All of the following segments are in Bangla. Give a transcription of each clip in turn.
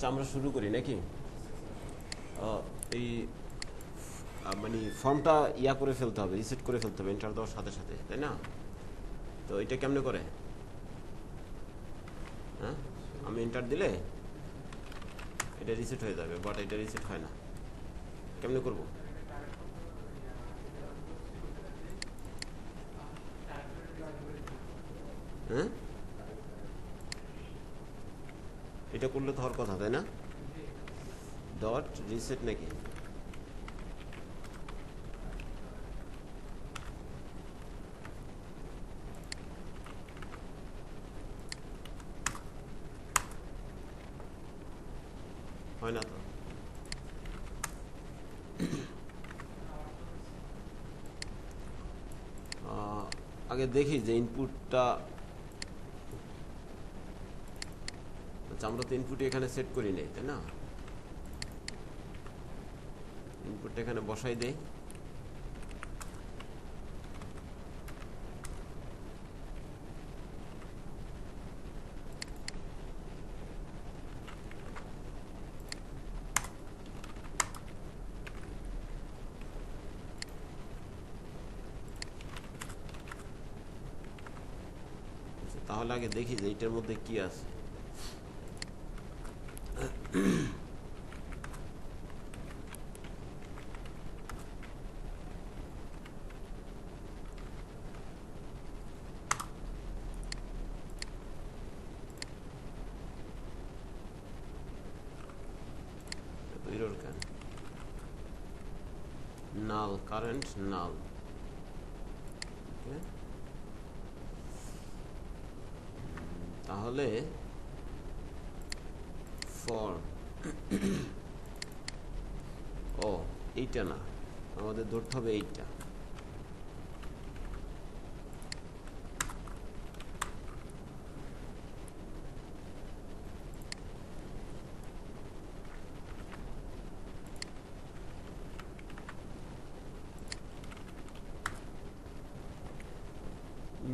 আচ্ছা আমরা শুরু করি নাকি? এই মানে ফর্মটা ইয়া করে ফেলতে হবে, রিসেট করে ফেলতে হবে এন্টার দেওয়ার সাথে সাথে, তাই না? তো এটা কেমনে করে? হ্যাঁ, আমি এন্টার দিলে এটা রিসেট হয়ে যাবে, বাট এটা রিসেট হয় না। কেমনে করব? হ্যাঁ, এটা করলে তো হওয়ার কথা, তাই না? ডট রিসেট নাকি? হয় না তো। আগে দেখি যে ইনপুটটা, আচ্ছা আমরা তো ইনপুট এখানে সেট করি নাই, তাই না? ইনপুটটা এখানে বসাই দেই। তাহলে আগে দেখি যে এইটার মধ্যে কি আছে। এরর কেন? নাল, কারেন্ট নাল। তাহলে ফর ও এইটা না, আমাদের ধরতে হবে এইটা।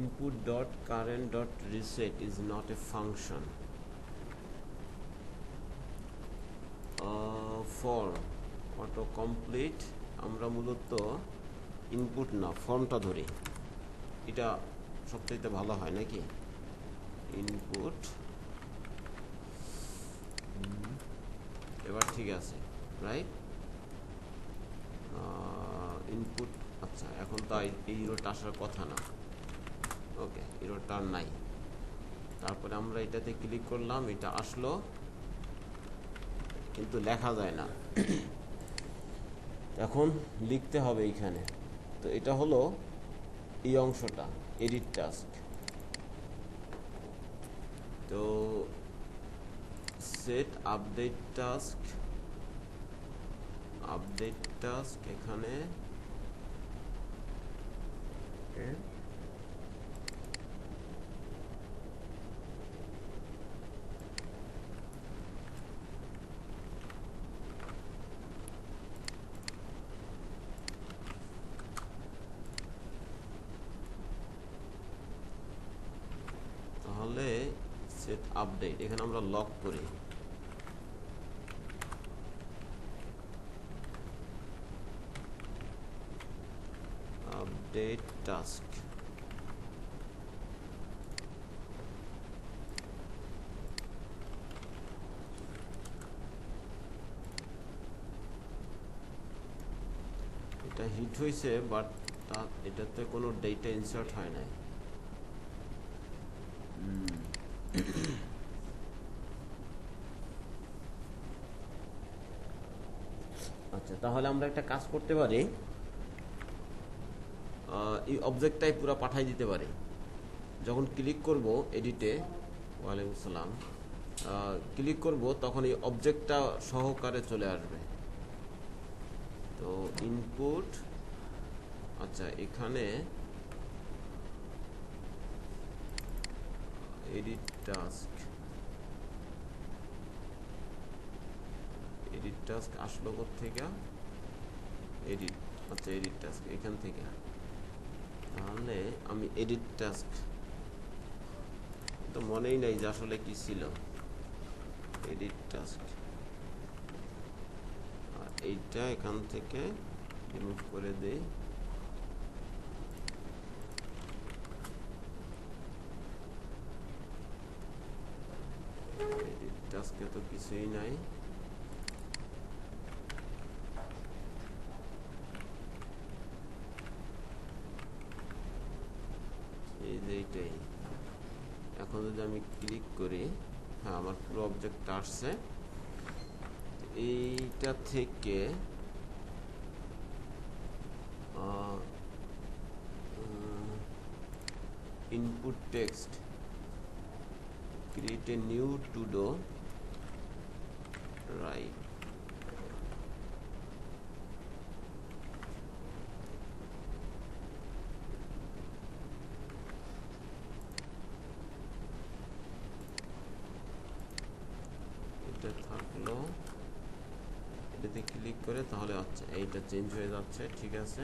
input dot current dot reset is not a function. For auto complete আমরা মূলত ইনপুট না ফর্মটা ধরি, এটা সবথেকে ভালো হয় নাকি? ইনপুট, এবার ঠিক আছে, রাইট? ইনপুট, আচ্ছা এখন তো এই ইরোটা আসার কথা না। ওকে, ইরোটা নাই। তারপরে আমরা এটাতে ক্লিক করলাম, এটা আসলো কিন্তু লেখা যায় না। এখন লিখতে হবে এইখানে। তো এটা হলো এই অংশটা, এডিট টাস্ক। তো সেট আপডেট টাস্ক এখানে তাহলে সেট আপডেট এখানে আমরা লক করি। আপডেট টাস্ক, এটা হিট হয়েছে বাট এটাতে কোনো ডেটা ইনসার্ট হয় নাই। আচ্ছা তাহলে আমরা একটা কাজ করতে পারি, এই অবজেক্টটাই পুরো পাঠাই দিতে পারি। যখন ক্লিক করব এডিটে, ওয়ালাইকুম আসসালাম, ক্লিক করব তখন এই অবজেক্টটা সহকারে চলে আসবে। তো ইনপুট, আচ্ছা এখানে এডিট টাস্ক আসলো কোত্থেকে? এডিট, আচ্ছা এডিট টাস্ক এখান থেকে। তাহলে আমি এডিট টাস্ক তো মনেই নাই যে আসলে কি ছিল। এডিট টাস্ক, আর এইটা এখান থেকে রিমুভ করে দেই। এডিট টাস্কে তো কিছুই নাই। এই যে এইটাই, এখন যদি আমি ক্লিক করি, হ্যাঁ আমার পুরো অবজেক্টটা আসছে। এইটা থেকে input text, create a new to do, right, এটা থাকলো, এটাতে ক্লিক করে তাহলে আচ্ছা এইটা চেঞ্জ হয়ে যাচ্ছে, ঠিক আছে।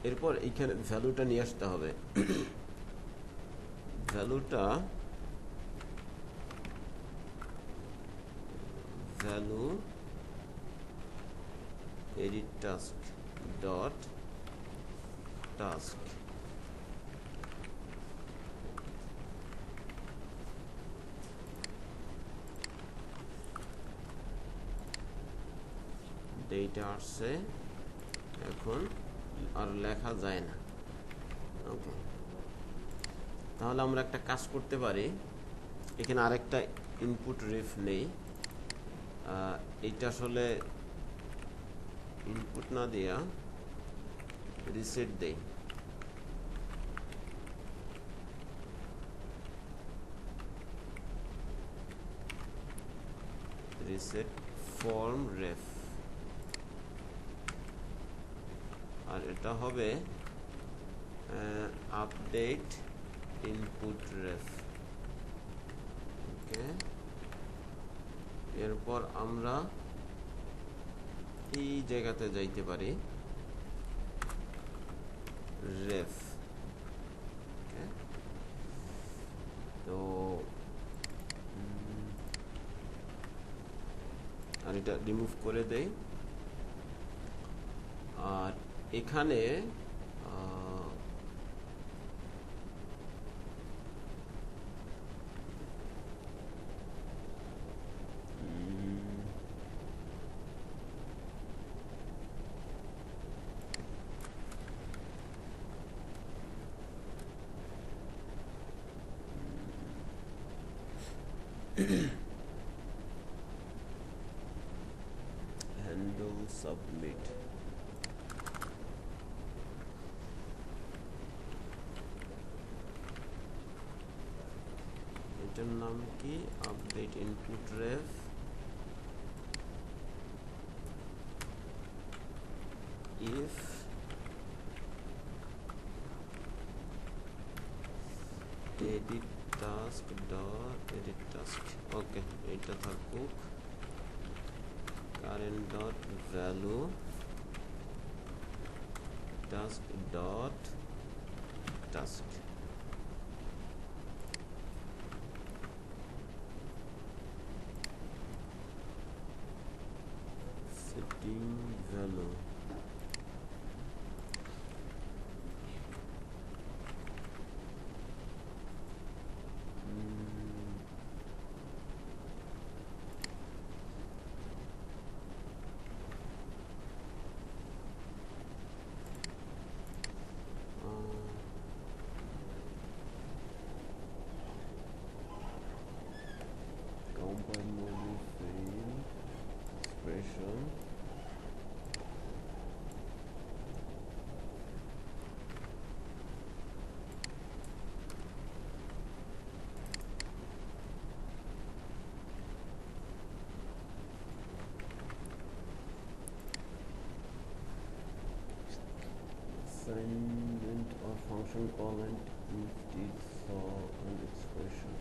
এরপর এইখানে ভ্যালুটা নিয়ে আসতে হবে। ভ্যালুটা value edit task dot task, এইটা আসছে, এখন আর লেখা যায় না। ওকে, তাহলে আমরা একটা কাজ করতে পারি, এখানে আরেকটা ইনপুট রেফ নেই, এইটা আসলে ইনপুট না দিয়া রিসেট দেই। রিসেট ফর্ম রেফ, আর এটা হবে আপডেট ইনপুট রেফ। ওকে, এরপর আমরা এই জায়গাতে যাইতে পারি, রেফ। ওকে, তো আর এটা রিমুভ করে দেই। আর এখানে handle submit, এটার নাম কি, update input ref if edit task dot edit task। ওকে, এটা থাকুক, current dot value task dot task, setting value combine module fail expression, assignment or function call and if did saw an expression।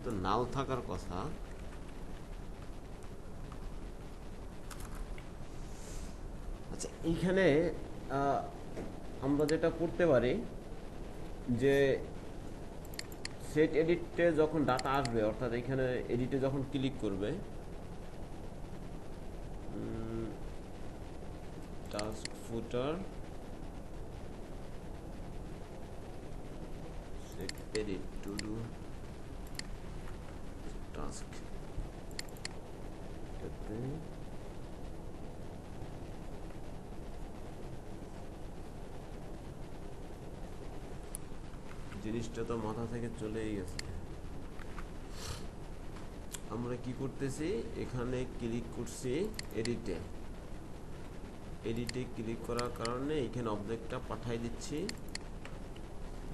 তো নাল থাকার কথা। আচ্ছা, এইখানে আমরা যেটা করতে পারি যে সেট এডিটে যখন ডাটা আসবে, অর্থাৎ এখানে এডিটে যখন ক্লিক করবে, task footer set edit two do task, জিনিসটা তো মাথা থেকে চলেই গেছে। আমরা কি করতেছি, এখানে ক্লিক করছি এডিটে, এডিটে ক্লিক করার কারণে এখানে অবজেক্টটা পাঠাই দিচ্ছি।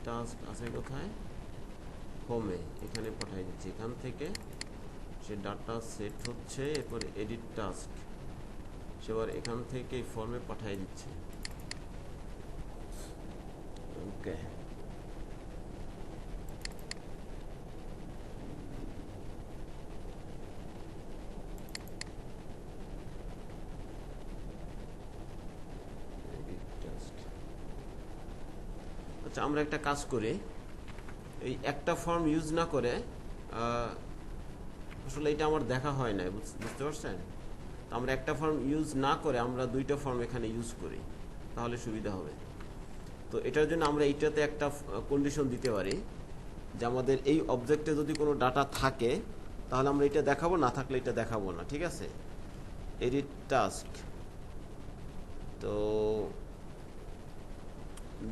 টাস্ক আছে কোথায়, হোমে, এখানে পাঠাই দিচ্ছি। এখান থেকে সে ডাটা সেট হচ্ছে, এরপর এডিট টাস্ক, সেবার এখান থেকে এই ফর্মে পাঠাই দিচ্ছে। ওকে, আচ্ছা আমরা একটা কাজ করি, এই একটা ফর্ম ইউজ না করে, আসলে এটা আমার দেখা হয় না, বুঝতে পারছেন? আমরা একটা ফর্ম ইউজ না করে আমরা দুইটা ফর্ম এখানে ইউজ করি, তাহলে সুবিধা হবে। তো এটার জন্য আমরা এইটাতে একটা কন্ডিশন দিতে পারি যে আমাদের এই অবজেক্টে যদি কোনো ডাটা থাকে তাহলে আমরা এটা দেখাবো, না থাকলে এটা দেখাবো না, ঠিক আছে? এডিট টাস্ক, তো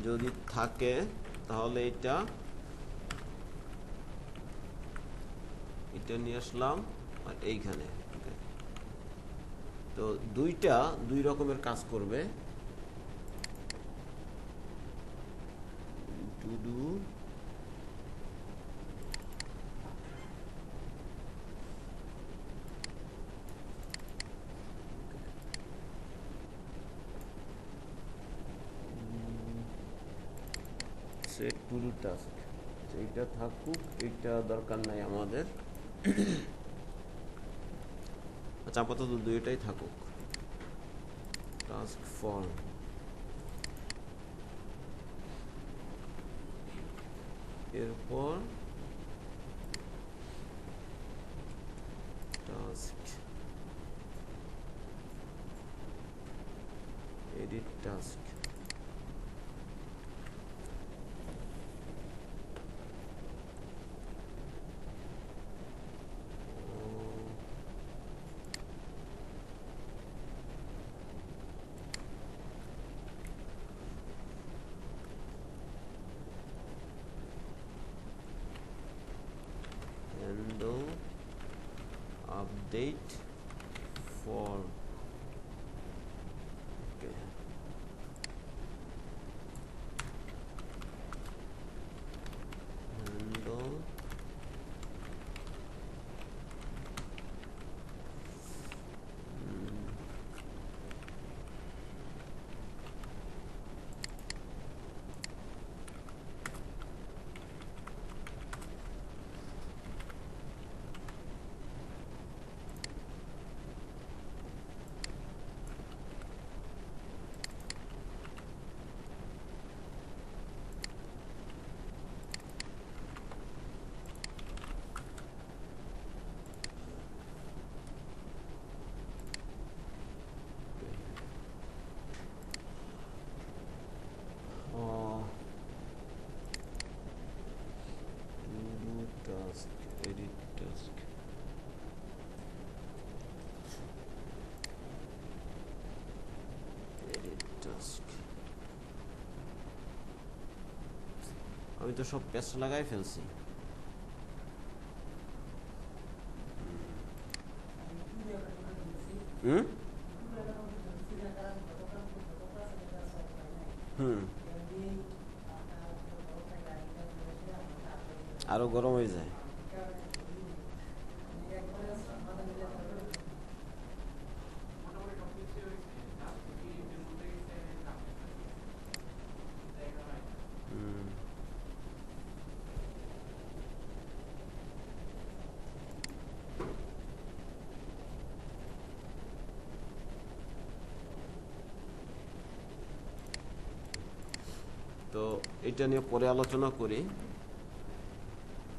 যদি থাকে তাহলে এটা নিয়ে আসলাম আর এইখানে। তো দুই রকমের কাজ করবে, to do set two do task, এইটা থাকুক, এইটা দরকার নাই আমাদের। আচ্ছা আপাতত দুইটাই থাকুক। টাস্ক ফর্ম, এরপর task edit task, update form, okay. Handle edit task, edit task। আমি তো সব পেস্ট লাগাই ফেলছি। আরো গরম হয়ে যায়। তো এটা নিয়ে পরে আলোচনা করি,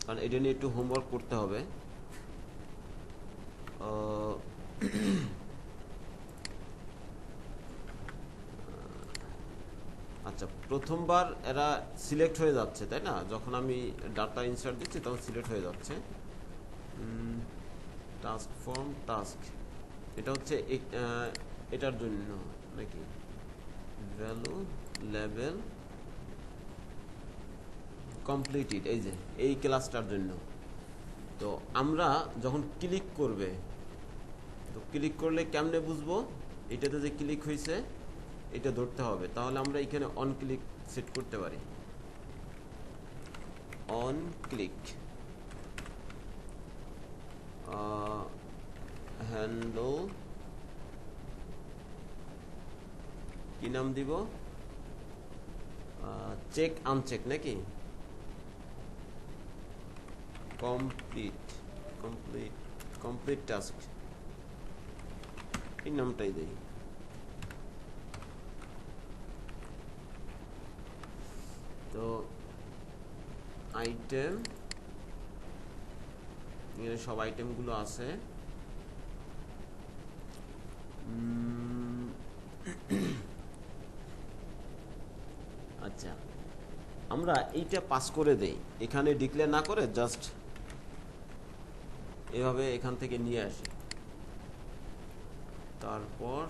কারণ এটা নিয়ে একটু হোমওয়ার্ক করতে হবে। আচ্ছা, প্রথমবার এরা সিলেক্ট হয়ে যাচ্ছে, তাই না? যখন আমি ডাটা ইনসার্ট দিচ্ছি তখন সিলেক্ট হয়ে যাচ্ছে। টাস্ক ফর্ম টাস্ক, এটা হচ্ছে এটার জন্য নাকি ভ্যালু লেভেল কমপ্লিটেড, এই যে এই ক্লাসটার জন্য। তো আমরা যখন ক্লিক করবে, তো ক্লিক করলে কেমনে বুঝবো এটাতে যে ক্লিক হয়েছে এটা ধরতে হবে। তাহলে আমরা এখানে অন ক্লিক সেট করতে পারি। অন ক্লিক হ্যান্ডল কি নাম দিব, চেক আনচেক নাকি, কমপ্লিট কমপ্লিট কমপ্লিট টাস্ক, এই নামটাই দেই। তো আইটেম, এখানে সব আইটেমগুলো আছে। আচ্ছা, আমরা এইটা পাস করে দেই, এখানে ডিক্লেয়ার না করে জাস্ট এভাবে এখান থেকে নিয়ে আসি। তারপর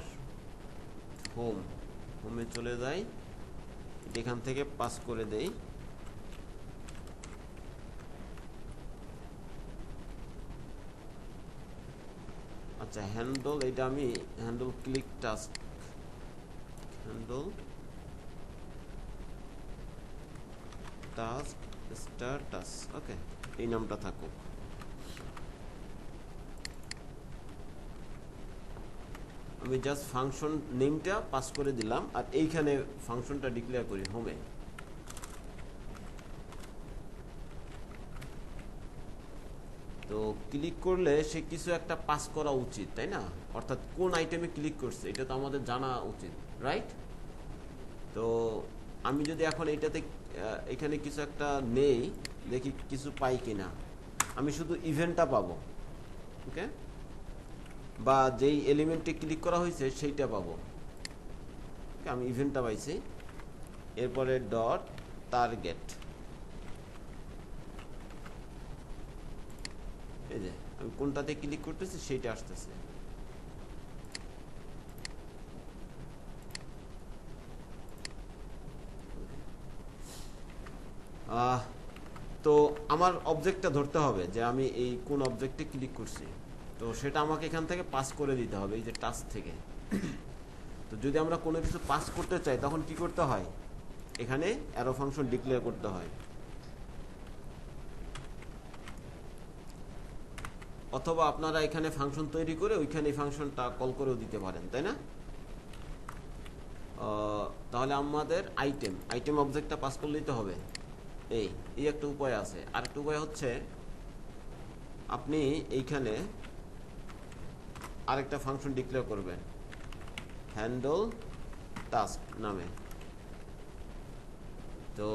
হোমে চলে যাই, এখান থেকে পাস করে দেই। আচ্ছা, হ্যান্ডল, এটা আমি handle click task, handle task status, okay, এই নামটা থাকুক। আমি জাস্ট ফাংশন নেমটা পাস করে দিলাম, আর এইখানে ফাংশনটা ডিক্লেয়ার করি হোমে। তো ক্লিক করলে সে কিছু একটা পাস করা উচিত, তাই না? অর্থাৎ কোন আইটেমে ক্লিক করছে এটা তো আমাদের জানা উচিত, রাইট? তো আমি যদি এখন এইটাতে এখানে কিছু একটা নেই, দেখি কিছু পাই কিনা। আমি শুধু ইভেন্টটা পাবো, ওকে, বা যেই এলিমেন্টে ক্লিক করা হয়েছে সেইটা পাবো। আমি ইভেন্টটা পাইছি। এরপরে ডট টার্গেট, এই যে আমি কোনটাতে ক্লিক করতেছি সেইটা আসতেছে। তো আমার অবজেক্টটা ধরতে হবে যে আমি এই কোন অবজেক্টে ক্লিক করছি, তো সেটা আমাকে এখান থেকে পাস করে দিতে হবে, এই যে টাস্ক থেকে। তো যদি আমরা কোনো কিছু পাস করতে চাই তখন কি করতে হয়, এখানে অ্যারো ফাংশন ডিক্লেয়ার করতে হয়, অথবা আপনারা এখানে ফাংশন তৈরি করে ওইখানে এই ফাংশনটা কল করেও দিতে পারেন, তাই না? তাহলে আমাদের আইটেম অবজেক্টটা পাস করে দিতে হবে। এই একটা উপায় আছে। আর একটা উপায় হচ্ছে আপনি এইখানে আরেকটা ফাংশন ডিক্লেয়ার করবেন হ্যান্ডল টাস্ক নামে। তো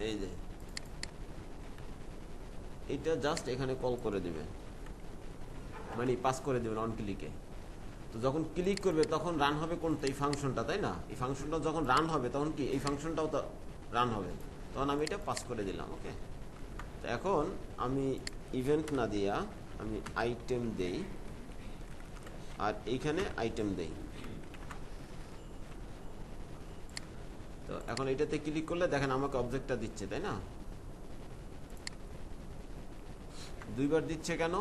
এই যে এটা জাস্ট এখানে কল করে দিবেন, মানে পাস করে দেবেন অন ক্লিকে। তো যখন ক্লিক করবে তখন রান হবে কোনটা, এই ফাংশনটা, তাই না? এই ফাংশনটা যখন রান হবে তখন কি এই ফাংশনটাও তো রান হবে, তখন আমি এটা পাস করে দিলাম, ওকে। তো এখন আমি ইভেন্ট না দিয়া আমি আইটেম দেই, আর এইখানে আইটেম দেই। তো এখন এটাতে ক্লিক করলে দেখেন আমাকে অবজেক্টটা দিচ্ছে, তাই না? দুইবার দিচ্ছে কেন?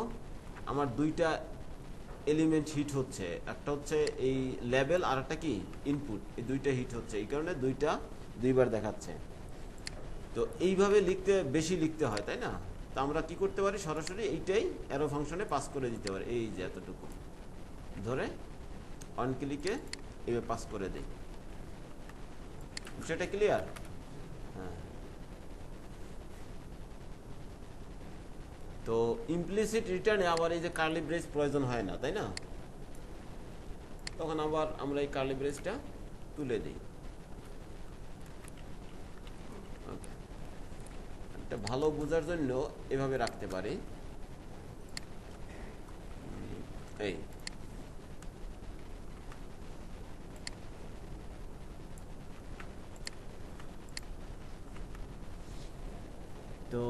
আমার দুইটা এলিমেন্ট হিট হচ্ছে, একটা হচ্ছে এই লেভেল আর একটা কি ইনপুট, এই দুইটা হিট হচ্ছে, এই কারণে দুইবার দেখাচ্ছে। তো এইভাবে বেশি লিখতে হয়, তাই না? তো আমরা কি করতে পারি, সরাসরি এইটাই অ্যারো ফাংশনে পাস করে দিতে পারি, এই যে এতটুকু ধরে অন ক্লিকে এইভাবে পাস করে দেই। সেটা ক্লিয়ার? হ্যাঁ। তো ইমপ্লিসিট রিটার্নে আবার এই যে কার্লি ব্রেস প্রয়োজন হয় না, তাই না? তখন আবার আমরা এই কার্লি ব্রেসটা তুলে দিই। ওকে, এটা ভালো বোঝার জন্য এভাবে রাখতে পারি। এই তো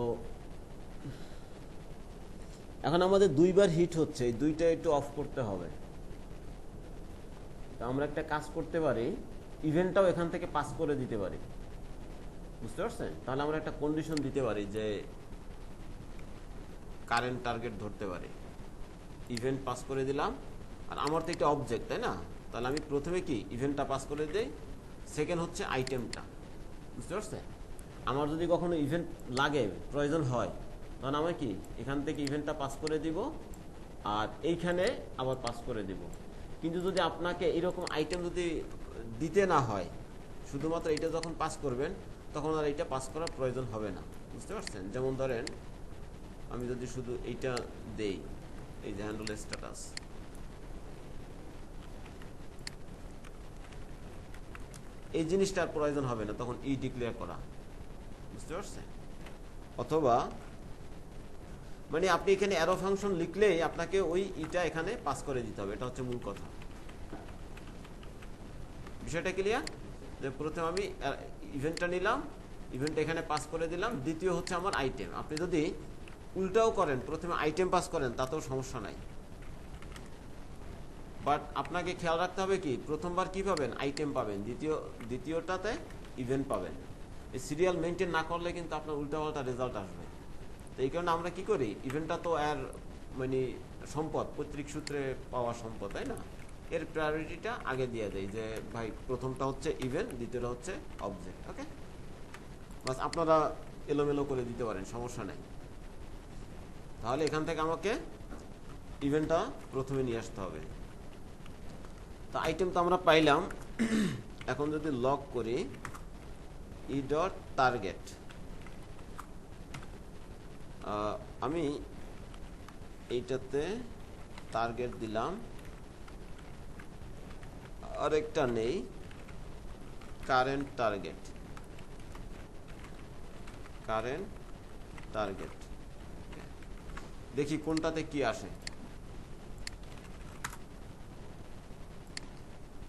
এখন আমাদের দুইবার হিট হচ্ছে, এই দুইটা একটু অফ করতে হবে। তো আমরা একটা কাজ করতে পারি, ইভেন্টটাও এখান থেকে পাস করে দিতে পারি, বুঝতে পারছেন? তাহলে আমরা একটা কন্ডিশন দিতে পারি যে কারেন্ট টার্গেট ধরতে পারি, ইভেন্ট পাস করে দিলাম। আর আমার তো একটা অবজেক্ট, তাই না? তাহলে আমি প্রথমে কি ইভেন্টটা পাস করে দিই, সেকেন্ড হচ্ছে আইটেমটা, বুঝতে পারছেন? আমার যদি কখনো ইভেন্ট লাগে, প্রয়োজন হয়, তখন আমি কি এখান থেকে ইভেন্টটা পাস করে দিব আর এইখানে আবার পাস করে দিব। কিন্তু যদি আপনাকে এরকম আইটেম যদি দিতে না হয়, শুধুমাত্র এটা যখন পাস করবেন তখন আর এইটা পাস করার প্রয়োজন হবে না, বুঝতে পারছেন? যেমন ধরেন আমি যদি শুধু এইটা দেই, এই যে হ্যান্ডেল স্ট্যাটাস, এই জিনিসটার প্রয়োজন হবে না তখন ই ডিক্লেয়ার করা, বুঝতে পারছেন? অথবা মানে আপনি এখানে অ্যারো ফাংশন লিখলেই আপনাকে ওই ইটা এখানে পাস করে দিতে হবে, এটা হচ্ছে মূল কথা। বিষয়টা ক্লিয়ার? যে প্রথমে আমি ইভেন্টটা নিলাম, ইভেন্ট এখানে পাস করে দিলাম, দ্বিতীয় হচ্ছে আমার আইটেম। আপনি যদি উল্টাও করেন, প্রথমে আইটেম পাস করেন, তাতেও সমস্যা নাই। বাট আপনাকে খেয়াল রাখতে হবে কি, প্রথমবার কি পাবেন? আইটেম পাবেন, দ্বিতীয়টাতে ইভেন্ট পাবেন। এই সিরিয়াল মেনটেন না করলে কিন্তু আপনার উল্টাপাল্টা রেজাল্ট আসবে। তো এই কারণে আমরা কি করি, ইভেন্টটা তো আর মানে সম্পদ, পৈতৃক সূত্রে পাওয়া সম্পদ, তাই না? এর প্রায়োরিটিটা আগে দিয়ে দেয় যে ভাই প্রথমটা হচ্ছে ইভেন্ট, দ্বিতীয়টা হচ্ছে অবজেক্ট। ওকে, বাস আপনারা এলোমেলো করে দিতে পারেন, সমস্যা নেই। তাহলে এখান থেকে আমাকে ইভেন্টটা প্রথমে নিয়ে আসতে হবে। তো আইটেম তো আমরা পাইলাম। এখন যদি লক করি ই ডট টার্গেট, আমি এইটাতে টার্গেট দিলাম, আরেকটা নেই কারেন্ট টার্গেট, দেখি কোনটাতে কি আসে।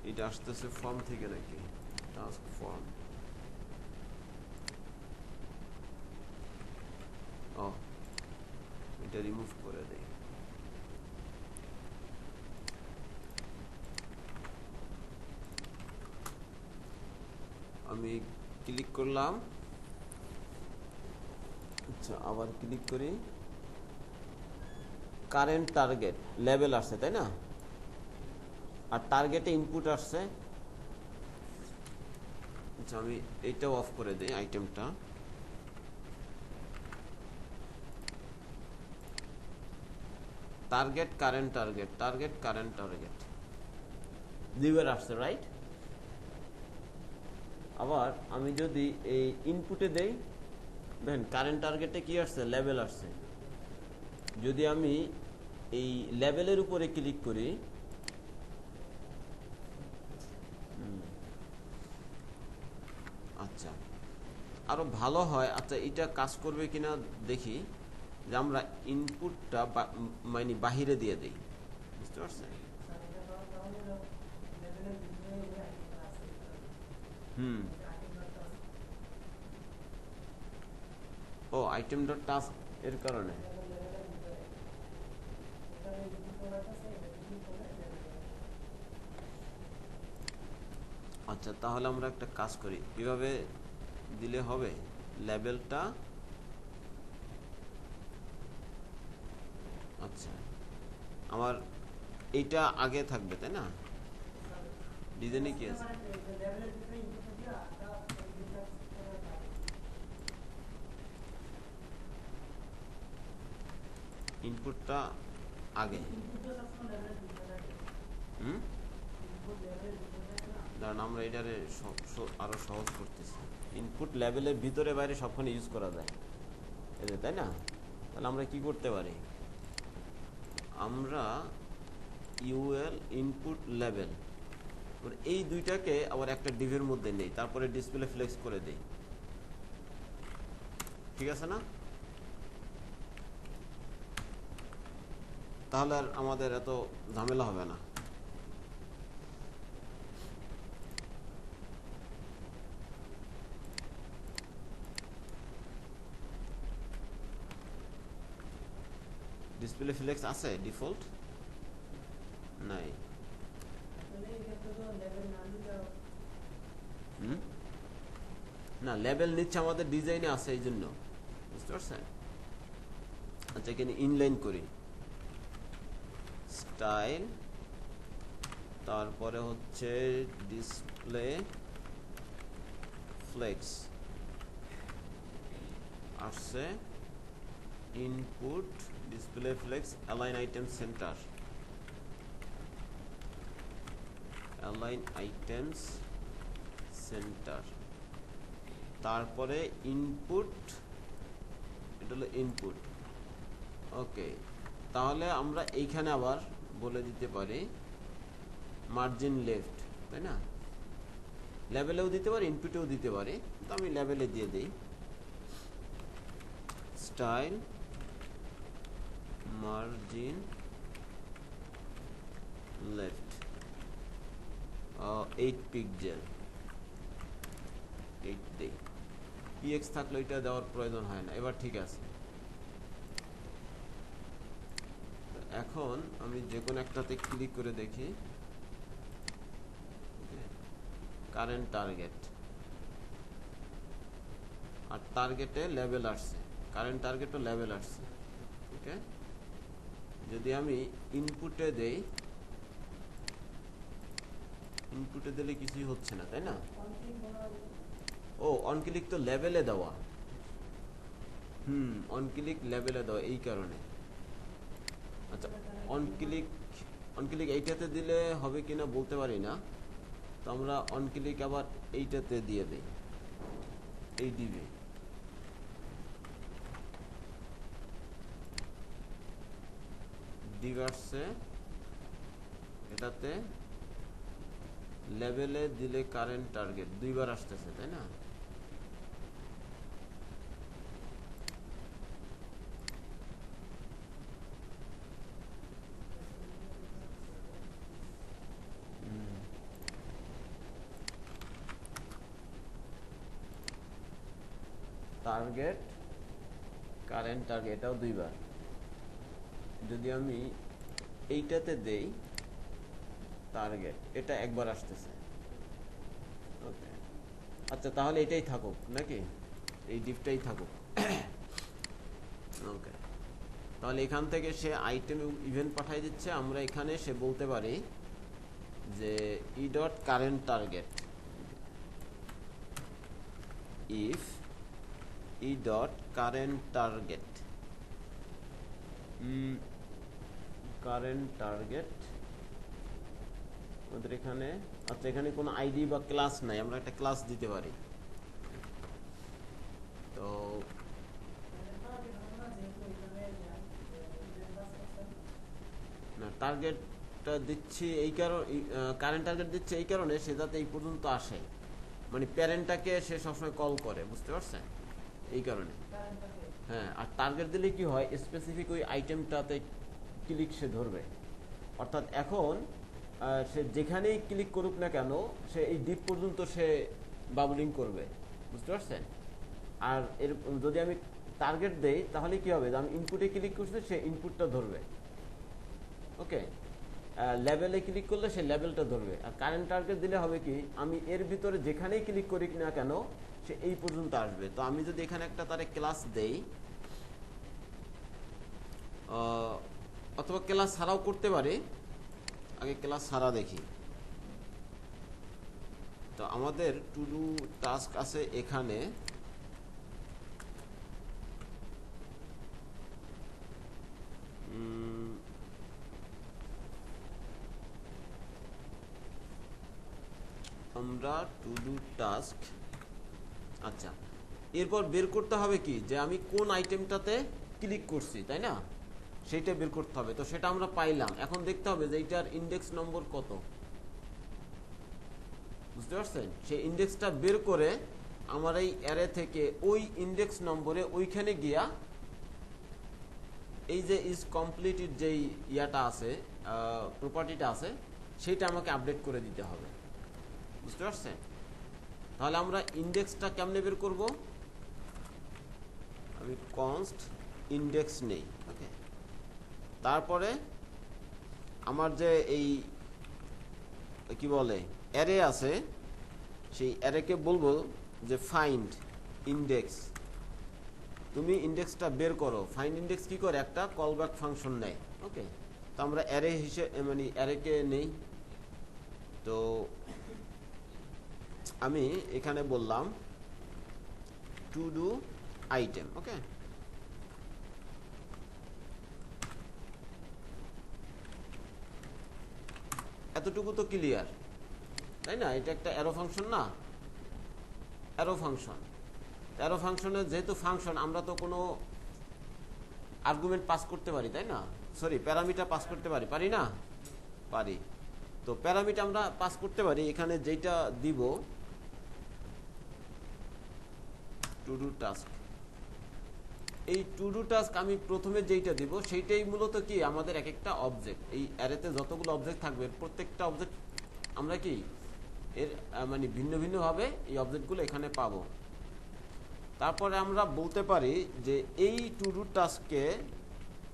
এটা আসতেছে ফর্ম থেকে নাকি টাস্ক ফর্ম? ও, এটা রিমুভ করে দেই। আমি ক্লিক করলাম, আচ্ছা আবার ক্লিক করি, কারেন্ট টার্গেট লেভেল আসছে, তাই না? আর টার্গেটে ইনপুট আসছে। আচ্ছা আমি এইটাও অফ করে দিই, আইটেমটা। টার্গেট কারেন্ট টার্গেট দুইবার আসছে, রাইট? আবার আমি যদি এই ইনপুটে দেই, দেখেন কারেন্ট টার্গেটে কি আসছে? লেভেল আসছে। যদি আমি এই লেভেলের উপরে ক্লিক করি, আচ্ছা আরো ভালো হয়। আচ্ছা এটা কাজ করবে কিনা দেখি, যে আমরা ইনপুটটা মানে বাহিরে দিয়ে দেই, বুঝতে পারছেন? ও আইটেম ডট টাস্ক, এর কারণে। আচ্ছা তাহলে আমরা একটা কাজ করি, এভাবে দিলে হবে। লেভেলটা আচ্ছা আমার এইটা আগে থাকবে, তাই না? ডিজাইনে কি আছে? ইনপুটটা আগে, কারণ আমরা এটারে আরো সহজ করতেছি। ইনপুট লেভেলের ভিতরে বাইরে সবখানে ইউজ করা যায়, তাই না? তাহলে আমরা কি করতে পারি, আমরা ইউএল ইনপুট লেভেল এই দুইটাকে আবার একটা ডিভের মধ্যে নেই, তারপরে ডিসপ্লে ফ্লেক্স করে দেই, ঠিক আছে না? তাহলে আর আমাদের এত ঝামেলা হবে না। ডিসপ্লে ফ্লেক্স আছে ডিফল্ট নাই। না, লেভেল নিচ্ছে আমাদের ডিজাইনে আছে এই জন্য, বুঝতে পারছেন? আচ্ছা, এখানে ইনলাইন করি, স্টাইল, তারপরে হচ্ছে ডিসপ্লে ফ্লেক্স আসছে, input display flakes align item centre, align items centre, তারপরে ইনপুট, এটা হলো ইনপুট। ওকে, তাহলে আমরা এইখানে আবার বলে দিতে পারি মার্জিন লেফট, তাই না? লেভেলেও দিতে পারি, ইনপুটেও দিতে পারি, তো আমি লেভেলে দিয়ে দিই, স্টাইল মার্জিন লেফট 8 পিক্সেল, 8 দেই। px থাকলে এটা দেওয়ার প্রয়োজন হয় না। এবার ঠিক আছে। এখন আমি যে কোনো একটাতে ক্লিক করে দেখি, কারেন্ট টার্গেট, আর টার্গেটে লেভেল আসছে, কারেন্ট টার্গেটও লেভেল আসছে। ওকে, যদি আমি ইনপুটে দেই, ইনপুটে দিলে কিছুই হচ্ছে না, তাই না? ও, অন ক্লিক তো লেভেলে দেওয়া, অন ক্লিক লেভেলে দেওয়া, এই কারণে। আচ্ছা, অন ক্লিক এইটাতে দিলে হবে কিনা বলতে পারি না, তো আমরা অন ক্লিক আবার এইটাতে দিয়ে দেই, এই ডিভে। ডিভ আসছে, এটাতে লেভেলে দিলে কারেন্ট টার্গেট দুইবার আসতেছে, তাই না? টার্গেট, কারেন্ট টার্গেট, এটাও দুইবার। যদি আমি এইটাতে দেই টার্গেট, এটা একবার আসতেছে। ওকে, আচ্ছা, তাহলে এটাই থাকুক নাকি, এই ডিপটাই থাকুক। ওকে, তাহলে এখান থেকে সে আইটেম ইভেন্ট পাঠিয়ে দিচ্ছে। আমরা এখানে সে বলতে পারি যে ই dot current target, if E dot current target, current target আমাদের এখানে। আচ্ছা, এখানে কোনো আইডি বা ক্লাস নাই, আমরা একটা ক্লাস দিতে পারি। তো না, টার্গেটটা দিচ্ছি এই কারণে, কারেন্ট টার্গেট দিচ্ছে এই কারণে সে যাতে এই পর্যন্ত আসে, মানে প্যারেন্টটাকে সে সবসময় কল করে, বুঝতে পারছেন? এই কারণে। হ্যাঁ, আর টার্গেট দিলে কি হয়, স্পেসিফিক ওই আইটেমটাতে ক্লিক সে ধরবে। অর্থাৎ এখন সে যেখানেই ক্লিক করুক না কেন, সে এই ডিপ পর্যন্ত সে বাবলিং করবে, বুঝতে পারছেন? আর এর যদি আমি টার্গেট দেই তাহলে কি হবে, আমি ইনপুটে ক্লিক করছি, সে ইনপুটটা ধরবে। ওকে, লেভেলে ক্লিক করলে সে লেভেলটা ধরবে। আর কারেন্ট টার্গেট দিলে হবে কি, আমি এর ভিতরে যেখানেই ক্লিক করি না কেন সে এই পর্যন্ত আসবে। তো আমি যদি এখানে একটা তারে ক্লাস দেই, অথবা ক্লাস ছাড়াও করতে পারি, আগে ক্লাস ছাড়া দেখি। তো আমাদের টু ডু টাস্ক আছে এখানে, আমরা টু ডু টাস্ক। আচ্ছা, এরপর বের করতে হবে কি, যে আমি কোন আইটেমটাতে ক্লিক করছি, তাই না? সেইটা বের করতে হবে। তো সেটা আমরা পাইলাম। এখন দেখতে হবে যে এইটার ইন্ডেক্স নম্বর কত। বুঝতে পারছেন? সেই ইন্ডেক্সটা বের করে আমার এই অ্যারে থেকে ওই ইন্ডেক্স নম্বরে ওইখানে গিয়া এই যে ইজ কমপ্লিটেড যেই ইয়াটা আছে, প্রপার্টিটা আছে, সেইটা আমাকে আপডেট করে দিতে হবে। বুঝতে পারছেন? তাহলে আমরা ইন্ডেক্সটা কেমনে বের করব? আমি কনস্ট ইন্ডেক্স নেই, ওকে। তারপরে আমার যে এই কি বলে অ্যারে আছে, সেই অ্যারেকে বলবো যে ফাইন্ড ইন্ডেক্স, তুমি ইন্ডেক্সটা বের করো। ফাইন্ড ইন্ডেক্স কি করে? একটা কলব্যাক ফাংশন নেয়, ওকে। তো আমরা অ্যারে হিসেবে মানে অ্যারেকে নেই। তো আমি এখানে বললাম টু ডু আইটেম, ওকে। এতটুকু তো ক্লিয়ার, তাই না? এটা একটা অ্যারো ফাংশন না? অ্যারো ফাংশন, অ্যারো ফাংশনের যেহেতু ফাংশন, আমরা তো কোনো আর্গুমেন্ট পাস করতে পারি, তাই না? সরি, প্যারামিটার পাস করতে পারি, পারি না? পারি। তো প্যারামিটার আমরা পাস করতে পারি। এখানে যেটা দিব টু ডু টাস্ক, এই টু ডু টাস্ক আমি প্রথমে যেইটা দিব সেইটাই মূলত কি আমাদের এক একটা অবজেক্ট। এই অ্যারেতে যতগুলো অবজেক্ট থাকবে প্রত্যেকটা অবজেক্ট আমরা কি এর মানে ভিন্ন ভিন্নভাবে এই অবজেক্টগুলো এখানে পাবো। তারপরে আমরা বলতে পারি যে এই টু ডু টাস্কে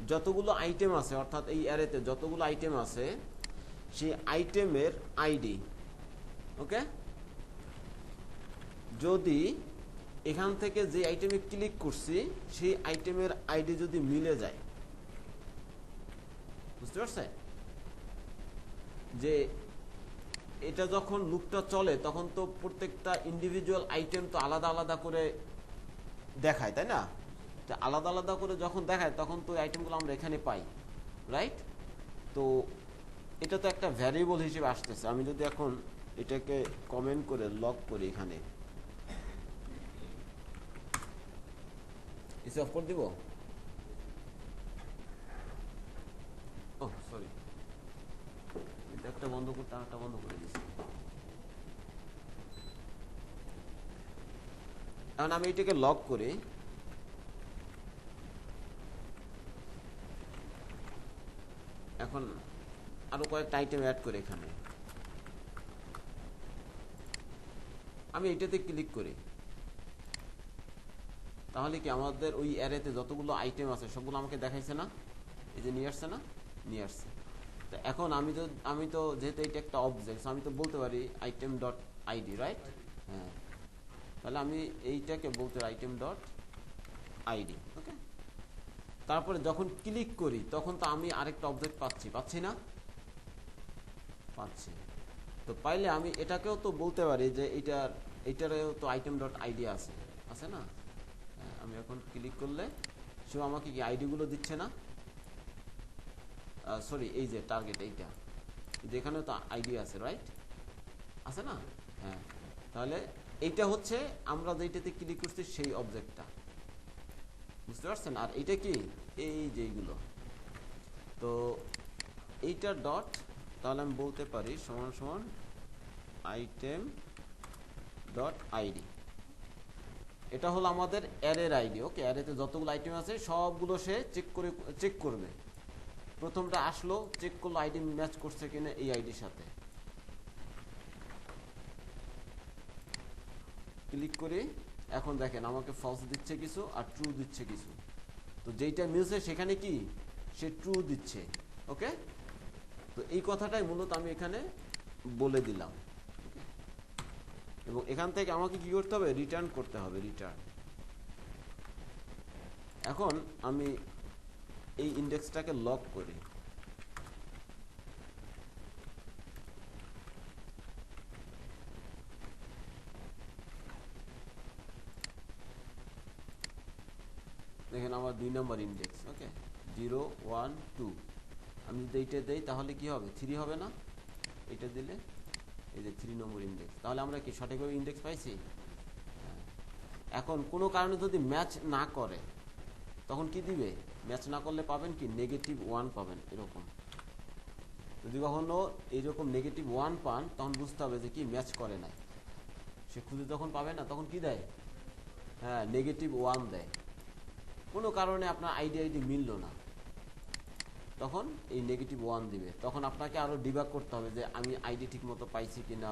যতগুলো আইটেম আছে, অর্থাৎ এই অ্যারেতে যতগুলো আইটেম আছে সেই আইটেমের আইডি, ওকে। যদি এখান থেকে যে আইটেমে ক্লিক করছি সেই আইটেমের আইডি যদি মিলে যায়, বুঝতে পারছেন? যে এটা যখন লুপটা চলে তখন তো প্রত্যেকটা ইন্ডিভিজুয়াল আইটেম তো আলাদা আলাদা করে দেখায়, তাই না? তো আলাদা আলাদা করে যখন দেখায় তখন তো আইটেমগুলো আমরা এখানে পাই, রাইট? তো এটা তো একটা ভ্যারিয়েবল হিসেবে আসতেছে। আমি যদি এখন এটাকে কমেন্ট করে লক করি, এখানে এসে অফ করে দিব। ও সরি, এটা একটা বন্ধ করতে আরেকটা বন্ধ করে দিচ্ছি। এখন আমি এটাকে লক করি। এখন আরো কয়েকটা আইটেম অ্যাড করে এখানে আমি এটাতে ক্লিক করি, তাহলে কি আমাদের ওই অ্যারেতে যতগুলো আইটেম আছে সবগুলো আমাকে দেখাইছে না? এই যে নিয়ে আসছে না? নিয়ে আসছে। তো এখন আমি তো যেহেতু এটা একটা অবজেক্ট, আমি তো বলতে পারি আইটেম ডট আইডি, রাইট? হ্যাঁ, তাহলে আমি এইটাকে বলতে পারি আইটেম ডট আইডি, ওকে। তারপরে যখন ক্লিক করি তখন তো আমি আরেকটা অবজেক্ট পাচ্ছি না? পাচ্ছি। তো পাইলে আমি এটাকেও তো বলতে পারি যে এইটারেও তো আইটেম ডট আইডি আছে না? আমি এখন ক্লিক করলে সে আমাকে কি আইডিগুলো দিচ্ছে না? সরি, এই যে টার্গেট, এইটা যেখানে তো আইডি আছে, রাইট? আছে না? হ্যাঁ, তাহলে এইটা হচ্ছে আমরা যেটাতে ক্লিক করছি সেই অবজেক্টটা, বুঝতে পারছেন? আর এইটা কি এই যেগুলো, তো এইটা ডট, তাহলে আমি বলতে পারি সমান সমান আইটেম ডট আইডি। এটা হলো আমাদের অ্যারের আইডি, ওকে। অ্যারেতে যতগুলো আইটেম আছে সবগুলো সে চেক করবে। প্রথমটা আসলো, চেক করলো আইডি ম্যাচ করছে কিনা এই আইডির সাথে। ক্লিক করে এখন দেখেন আমাকে ফলস দিচ্ছে কিছু আর ট্রু দিচ্ছে কিছু। তো যেইটা মিলছে সেখানে কি সে ট্রু দিচ্ছে, ওকে। তো এই কথাটাই মূলত আমি এখানে বলে দিলাম, এবং এখান থেকে আমাকে কি করতে হবে? রিটার্ন করতে হবে, রিটার্ন। এখন আমি এই ইন্ডেক্সটাকে লক করি। দেখেন আমার 2 নম্বর ইন্ডেক্স, ওকে, 0 1 2। আমি যদি এইটা দেই তাহলে কি হবে? 3 হবে না? এটা দিলে এই যে 3 নম্বর ইন্ডেক্স। তাহলে আমরা কি সঠিকভাবে ইন্ডেক্স পাইছি? এখন কোনো কারণে যদি ম্যাচ না করে তখন কি দিবে? ম্যাচ না করলে পাবেন কি -1 পাবেন, এরকম। তো যদি কখনো এইরকম -1 পান তখন বুঝতে হবে যে কি ম্যাচ করে নাই। সে খুঁজে যখন পাবে না তখন কি দেয়, হ্যাঁ -1 দেয়। কোনো কারণে আপনার আইডি মিলল না, তখন এই -1 দিবে। তখন আপনাকে আরও ডিবাগ করতে হবে যে আমি আইডি ঠিক মতো পাইছি কিনা,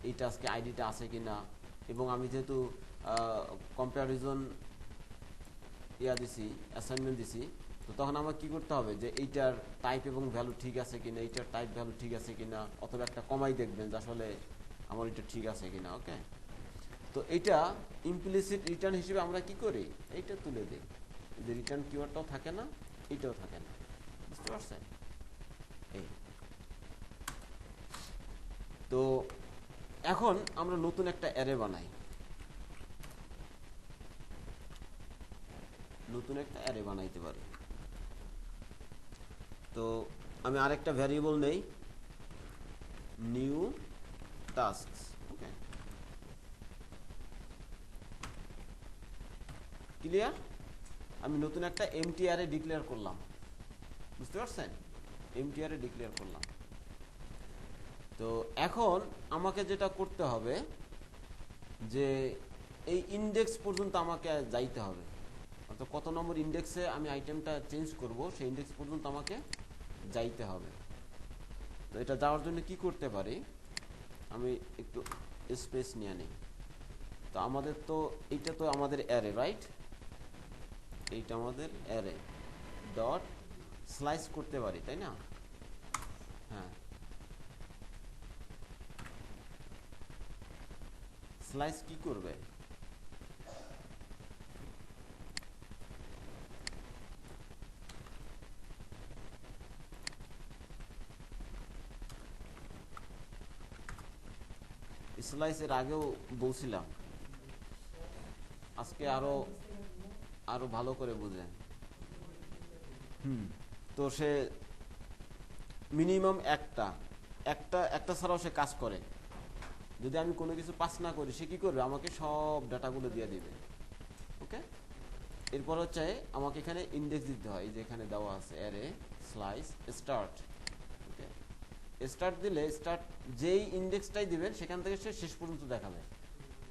এইটা আজকে আইডিটা আছে কিনা। এবং আমি যেহেতু কম্প্যারিজন দিছি, অ্যাসাইনমেন্ট দিছি, তো তখন আমার কি করতে হবে যে এইটার টাইপ এবং ভ্যালু ঠিক আছে কিনা, এইটার টাইপ ভ্যালু ঠিক আছে কিনা, অথবা একটা কমাই দেখবেন যে আসলে আমার এটা ঠিক আছে কিনা। ওকে, তো এইটা ইমপ্লিসিট রিটার্ন হিসেবে আমরা কি করি, এইটা তুলে দিই, যে রিটার্ন কিওয়ার্ডটাও থাকে না, এইটাও থাকে না। বুঝতে পারছেন? এই তো এখন আমরা নতুন একটা অ্যারে বানাই, নতুন একটা অ্যারে বানাইতে পারি। তো আমি আরেকটা ভ্যারিয়েবল নেই, নিউ টাস্ক। ওকে, ক্লিয়ার? আমি নতুন একটা এমটি অ্যারে ডিক্লেয়ার করলাম। বুঝতে পারছেন? এমটি অ্যারে ডিক্লেয়ার করলাম। তো এখন আমাকে যেটা করতে হবে যে এই ইন্ডেক্স পর্যন্ত আমাকে যাইতে হবে, অর্থাৎ কত নম্বর ইন্ডেক্সে আমি আইটেমটা চেঞ্জ করব সেই ইন্ডেক্স পর্যন্ত আমাকে যাইতে হবে। তো এটা যাওয়ার জন্য কি করতে পারি, আমি একটু স্পেস নিয়ে নিই। তো আমাদের তো এইটা তো আমাদের অ্যারে, রাইট? এইটা আমাদের অ্যারে ডট স্লাইস করতে পারি, তাই না? হ্যাঁ, স্লাইস কি করবে, স্লাইসের আগেও বলছিলাম, আজকে আরো আরো ভালো করে বুঝেন। তো সে মিনিমাম একটা একটা একটা ছাড়াও সে কাজ করে। যদি আমি কোনো কিছু পাস না করি সে কি করবে, আমাকে সব ডাটাগুলো দিয়ে দিবে। ওকে, এরপর হচ্ছে আমাকে এখানে ইন্ডেক্স দিতে হয়, এই যে এখানে দেওয়া আছে অ্যারে স্লাইস স্টার্ট। ওকে, স্টার্ট দিলে স্টার্ট যেই ইন্ডেক্সটাই দিবেন সেখান থেকে সে শেষ পর্যন্ত দেখাবে।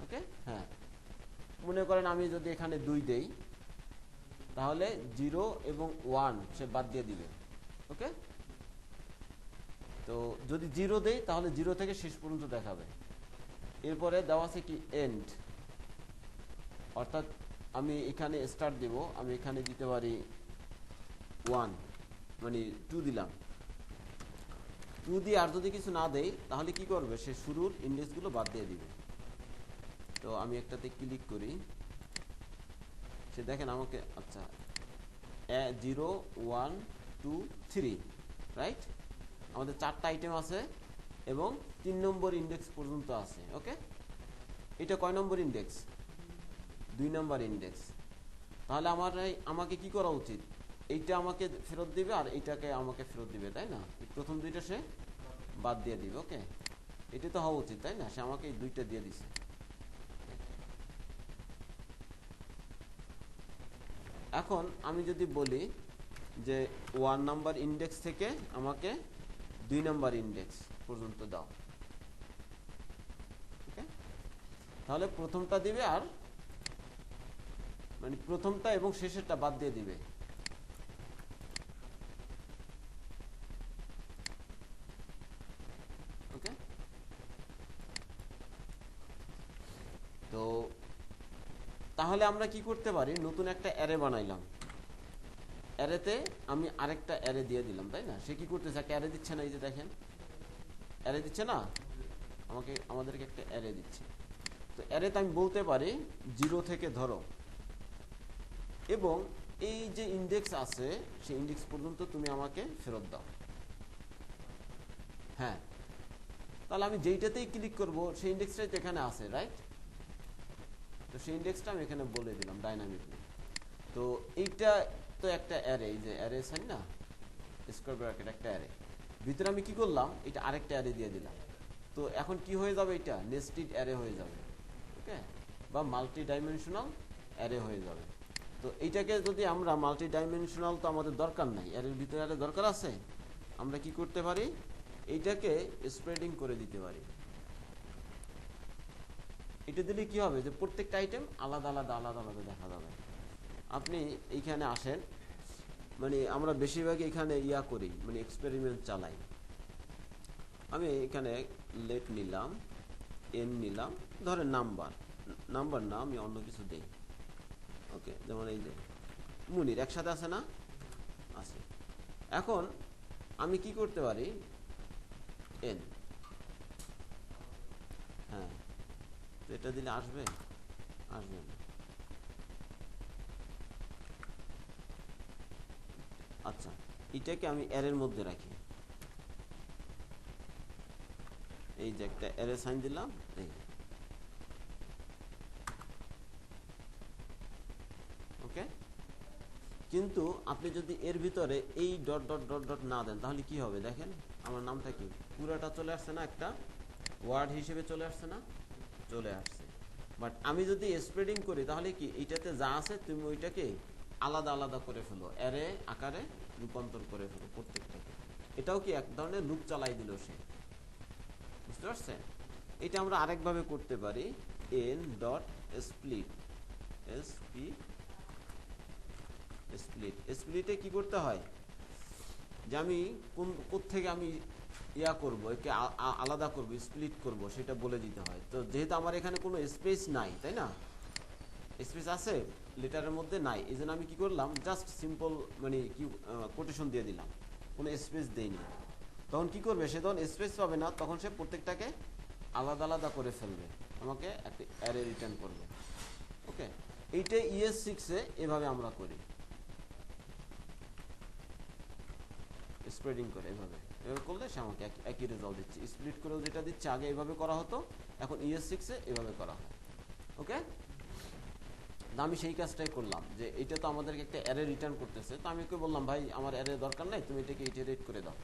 ওকে, হ্যাঁ, মনে করেন আমি যদি এখানে 2 দেই তাহলে 0 এবং 1 সে বাদ দিয়ে দিবে। ওকে, তো যদি 0 দেই তাহলে 0 থেকে শেষ পর্যন্ত দেখাবে। এরপরে দেওয়া আছে কি এন্ড, অর্থাৎ আমি এখানে স্টার্ট দেব, আমি এখানে দিতে পারি 1 মানে 2 দিলাম। 2 দিয়ে আর যদি কিছু না দেই তাহলে কি করবে, সে শুরুর ইন্ডেক্সগুলো বাদ দিয়ে দিবে। তো আমি একটাতে ক্লিক করি, সে দেখেন আমাকে, আচ্ছা 0 1 2 3, রাইট? আমাদের 4টা আইটেম আছে এবং 3 নম্বর ইন্ডেক্স পর্যন্ত আছে। ওকে, এটা কয় নম্বর ইন্ডেক্স, 2 নম্বর ইন্ডেক্স। তাহলে আমাকে কি করা উচিত, এইটা আমাকে ফেরত দিবে আর এইটাকে আমাকে ফেরত দিবে, তাই না? প্রথম দুইটা সে বাদ দিয়ে দিবে। ওকে, এটা তো হওয়া উচিত, তাই না? সে আমাকে এই 2টা দিয়ে দিছে। এখন আমি যদি বলি যে 1 নাম্বার ইন্ডেক্স থেকে আমাকে 2 নাম্বার ইন্ডেক্স পর্যন্ত দাও, ওকে, তাহলে প্রথমটা দিবে আর মানে প্রথমটা এবং শেষেরটা বাদ দিয়ে দিবে। ওকে, তো তাহলে আমরা কি করতে পারি, নতুন একটা অ্যারে বানাইলাম, অ্যারেতে আমি আরেকটা অ্যারে দিয়ে দিলাম, তাই না? সে কি করতেছে, একটা অ্যারে দিচ্ছে না, এই যে দেখেন অ্যারে দিচ্ছে না, আমাদেরকে একটা অ্যারে দিচ্ছে। তো অ্যারেতে আমি বলতে পারি 0 থেকে ধরো এবং এই যে ইন্ডেক্স আছে সেই ইন্ডেক্স পর্যন্ত তুমি আমাকে ফেরত দাও। হ্যাঁ, তাহলে আমি যেইটাতেই ক্লিক করব সেই ইন্ডেক্সটাই তো এখানে আছে, রাইট? তো সেই ইন্ডেক্সটা আমি এখানে বলে দিলাম ডাইনামিকলি। তো এইটা তো একটা অ্যারে, এই যে অ্যারে সাইন না, স্কোয়ার ব্র্যাকেট একটা অ্যারে, ভিতরে আমি কি করলাম, এটা আরেকটা অ্যারে দিয়ে দিলাম। তো এখন কি হয়ে যাবে, এটা নেস্টেড অ্যারে হয়ে যাবে। ওকে, বা মাল্টি ডাইমেনশনাল অ্যারে হয়ে যাবে। তো এইটাকে যদি আমরা মাল্টি ডাইমেনশনাল, তো আমাদের দরকার নাই, অ্যারের ভিতরে অ্যারে দরকার আছে, আমরা কি করতে পারি, এইটাকে স্প্রেডিং করে দিতে পারি। এটা দিলে কি হবে যে প্রত্যেকটা আইটেম আলাদা আলাদা আলাদা আলাদা দেখা যাবে। আপনি এইখানে আসেন, মানে আমরা বেশিরভাগই এখানে ইয়া করি, মানে এক্সপেরিমেন্ট চালাই। আমি এখানে লেট নিলাম, এন নিলাম, ধরেন নাম্বার না, আমি অন্য কিছু দেই। ওকে, যেমন এই যে মুনির একসাথে আছে না, আছে। এখন আমি কি করতে পারি, এন, হ্যাঁ, তো এটা দিলে আসবে না। আচ্ছা, এটাকে আমি অ্যারের মধ্যে রাখি। এই যে একটা অ্যারে সাইন দিলাম, এই ওকে। কিন্তু আপনি যদি এর ভিতরে এই ডট ডট ডট ডট না দেন তাহলে কি হবে দেখেন, আমার নামটা কি পুরোটা চলে আসছে না, একটা ওয়ার্ড হিসেবে চলে আসছে না, চলে আসছে। বাট আমি যদি স্প্রেডিং করি তাহলে কি এইটাতে যা আছে তুমি ওইটাকে আলাদা আলাদা করে ফেলো, অ্যারে আকারে রূপান্তর করে ফেলো প্রত্যেকটাকে। এটাও কি এক ধরনের লুপ চালাই দিল সে, বুঝতে পারছেন? এটা আমরা আরেকভাবে করতে পারি, এন ডট স্প্লিট, স্প্লিটে কি করতে হয় যে আমি কোত্থেকে আমি ইয়া করব, একে আলাদা করব, স্প্লিট করব, সেটা বলে দিতে হয়। তো যেহেতু আমার এখানে কোনো স্পেস নাই, তাই না, স্পেস আছে লেটারের মধ্যে নাই, এই জন্য আমি কি করলাম, জাস্ট সিম্পল মানে কি কোটেশন দিয়ে দিলাম, কোনো স্পেস দেইনি। তখন কি করবে সে, তখন স্পেস পাবে না, তখন সে প্রত্যেকটাকে আলাদা আলাদা করে ফেলবে, আমাকে একটা অ্যারে রিটার্ন করবে। ওকে, এইটা ES6-এ এভাবে আমরা করি, স্প্রেডিং করে এভাবে করলে সে আমাকে একই রেজাল্ট দিচ্ছে। স্প্লিট করেও যেটা দিচ্ছে আগে এভাবে করা হতো, এখন ES6-এ এভাবে করা হয়। ওকে, আমি সেই কাজটাই করলাম, যে এটা তো আমাদেরকে একটা অ্যারে রিটার্ন করতেছে, তো আমি ওকে বললাম ভাই আমার অ্যারে দরকার নাই, তুমি এটাকে ইটারেট করে দাও।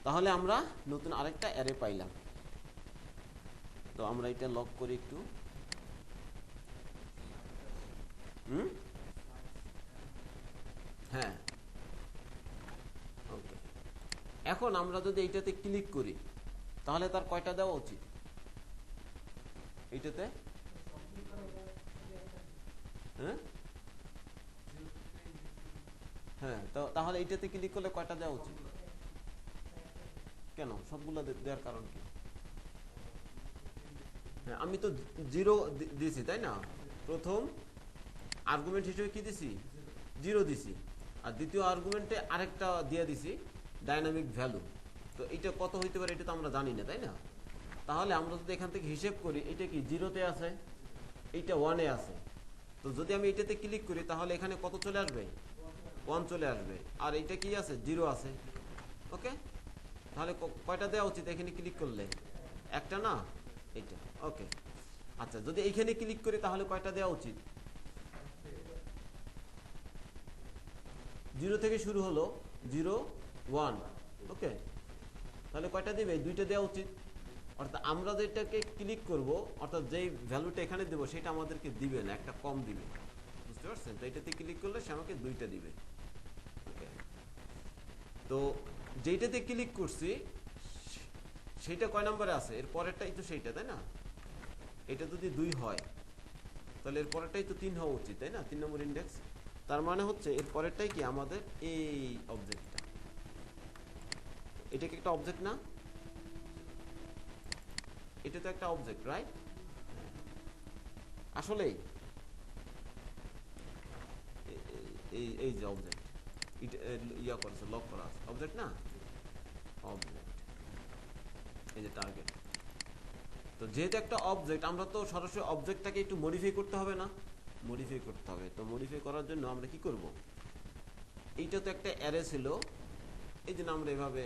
তাহলে আমরা নতুন আরেকটা অ্যারে পাইলাম। তো আমরা এটা লক করি একটু। হ্যাঁ, ওকে। এখন আমরা যদি এইটাতে ক্লিক করি তাহলে তার কয়টা দেওয়া উচিত এইটাতে? হ্যাঁ, হ্যাঁ, তাহলে এইটাতে ক্লিক করলে কয়টা দেওয়া উচিত? কেন সবগুলো দেওয়ার কারণ কি? হ্যাঁ, আমি তো 0 দিয়েছি, তাই না? প্রথম আর্গুমেন্ট হিসেবে কি দিছি, 0 দিছি, আর দ্বিতীয় আর্গুমেন্টে আরেকটা দিয়ে দিছি ডাইনামিক ভ্যালু। তো এটা কত হইতে পারে এটা তো আমরা জানি না, তাই না? তাহলে আমরা যদি এখান থেকে হিসেব করি, এটা কি 0-তে আছে, এইটা 1-এ আছে, তো যদি আমি এটাতে ক্লিক করি তাহলে এখানে কত চলে আসবে, 1 চলে আসবে, আর এইটা কি আছে, 0 আছে। ওকে, তাহলে কয়টা দেওয়া উচিত এখানে ক্লিক করলে? একটা না, এইটা। ওকে, আচ্ছা, যদি এইখানে ক্লিক করি তাহলে কয়টা দেওয়া উচিত? 0 থেকে শুরু হলো, 0 1। ওকে, তাহলে কয়টা দিবে, 2টা দেওয়া উচিত। অর্থাৎ আমরা যেটাকে ক্লিক করব, অর্থাৎ যেই ভ্যালুটা এখানে দেবো সেটা আমাদেরকে দিবে না, একটা কম দিবে, বুঝতে পারছেন? তো এটাতে ক্লিক করলে সে আমাকে 2টা দিবে। ওকে, তো যেইটাতে ক্লিক করছি সেইটা কয় নম্বরে আছে, এর পরেরটাই তো সেইটা, তাই না? এটা যদি 2 হয় তাহলে এর পরেরটাই তো 3 হওয়া উচিত, তাই না? 3 নম্বর ইন্ডেক্স। তার মানে হচ্ছে এর পরেরটাই কি আমাদের এই অবজেক্টটা, এটা কি একটা অবজেক্ট না? এটা তো একটা অবজেক্ট, রাইট? আসলে এই যে অবজেক্ট, ইয়া করেছে, লক করা আছে, অবজেক্ট না, অবজেক্ট, এই যে টার্গেট। তো যেহেতু একটা অবজেক্ট, আমরা তো সরাসরি অবজেক্টটাকে একটু মডিফাই করতে হবে না, মডিফাই করতে হবে। তো মডিফাই করার জন্য আমরা কি করব, এইটা তো একটা অ্যারে ছিল, এই জন্য আমরা এভাবে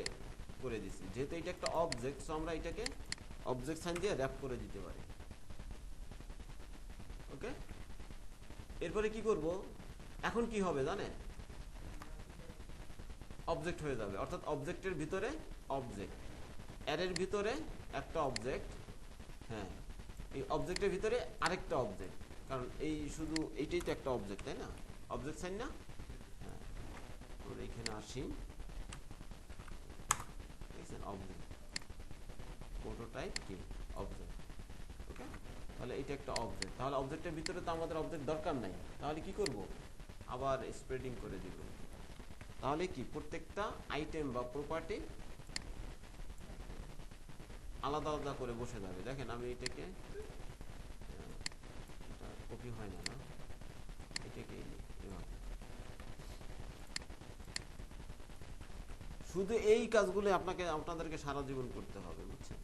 করে দিছি। যেহেতু এটা একটা অবজেক্ট, সো আমরা এটাকে অবজেক্ট সাইন দিয়ে র‍্যাপ করে দিতে পারি। ওকে, এরপরে কি করব, এখন কি হবে জানেন, অবজেক্ট হয়ে যাবে, অর্থাৎ অবজেক্টের ভিতরে অবজেক্ট, অ্যারের ভিতরে একটা অবজেক্ট, হ্যাঁ, এই অবজেক্টের ভিতরে আরেকটা অবজেক্ট, কারণ এই শুধু এইটাই তো একটা অবজেক্ট, তাই না? অবজেক্ট সাইন না? হ্যাঁ, আমরা এখানে আসি, অবজেক্ট, প্রোটোটাইপ কি অবজেক্ট। ওকে, তাহলে এটা একটা অবজেক্ট। তাহলে অবজেক্টের ভিতরে তো আমাদের অবজেক্ট দরকার নাই, তাহলে কি করব, আবার স্প্রেডিং করে দিব। তাহলে কি প্রত্যেকটা আইটেম বা প্রপার্টি আলাদা আলাদা করে বসে যাবে। দেখেন আমি এটাকে কপি হয় না, এটাকে এভাবে, শুধু এই কাজগুলো আপনাদেরকে সারা জীবন করতে হবে, বুঝছেন?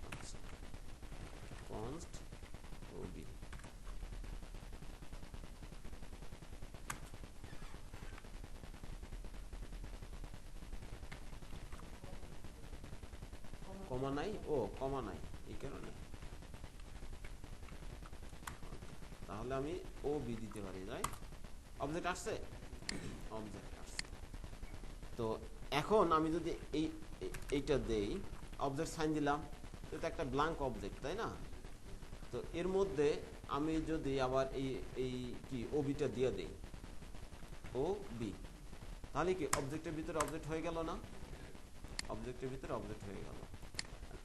আচ্ছা, const ob, কমা নাই, ও কমা নাই এই কারণে, তাহলে আমি ও বি দিতে পারি, রাইট? অবজেক্ট আসছে, অবজেক্ট আসছে। তো এখন আমি যদি এইটা দেই, অবজেক্ট সাইন দিলাম, এটা একটা ব্ল্যাঙ্ক অবজেক্ট, তাই না? তো এর মধ্যে আমি যদি আবার এই কি ও বিটা দিয়ে দেই, ও বি, তাহলে কি অবজেক্টের ভিতরে অবজেক্ট হয়ে গেল না? অবজেক্টের ভিতরে অবজেক্ট হয়ে গেল।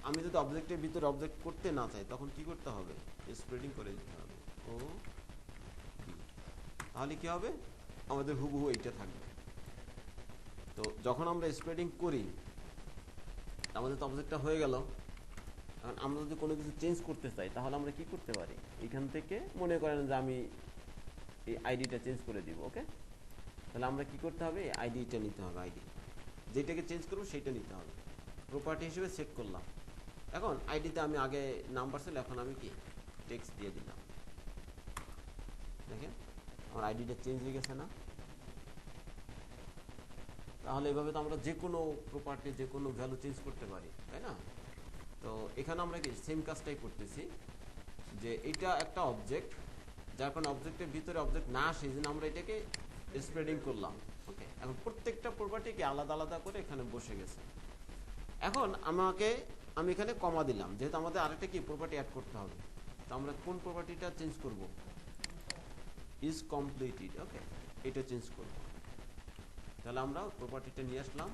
আমি যদি অবজেক্টের ভিতরে অবজেক্ট করতে না চাই, তখন কি করতে হবে, স্প্রেডিং করে দিতে হবে, ও বি। তাহলে কি হবে, আমাদের হুবহু এইটা থাকবে। তো যখন আমরা স্প্রেডিং করি, আমাদের তো অবজেক্টটা হয়ে গেল। এখন আমরা যদি কোনো কিছু চেঞ্জ করতে চাই, তাহলে আমরা কি করতে পারি, এখান থেকে মনে করেন যে আমি এই আইডিটা চেঞ্জ করে দিব। ওকে, তাহলে আমরা কি করতে হবে, আইডিটা নিতে হবে, আইডি যেটাকে চেঞ্জ করবো সেইটা নিতে হবে, প্রপার্টি হিসেবে সেট করলাম। এখন আইডিতে আমি আগে নাম্বার ছিল, এখন আমি কি টেক্সট দিয়ে দিলাম। দেখেন আমার আইডিটা চেঞ্জ হয়ে গেছে না? তাহলে এভাবে তো আমরা যে কোনো প্রপার্টি, যে কোনো ভ্যালু চেঞ্জ করতে পারি, তাই না? তো এখানে আমরা কি সেম কাজটাই করতেছি, যে এটা একটা অবজেক্ট, যার কারণে অবজেক্টের ভিতরে অবজেক্ট না আসে, এই জন্য আমরা এটাকে স্প্রেডিং করলাম। ওকে, এখন প্রত্যেকটা প্রপার্টিকে আলাদা আলাদা করে এখানে বসে গেছে। এখন আমি এখানে কমা দিলাম, যেহেতু আমাদের আরেকটা কি প্রপার্টি অ্যাড করতে হবে। তো আমরা কোন প্রপার্টিটা চেঞ্জ করব, ইজ কমপ্লিটেড। ওকে, এটা চেঞ্জ করব। তাহলে আমরা প্রপার্টিটা নিয়ে আসলাম।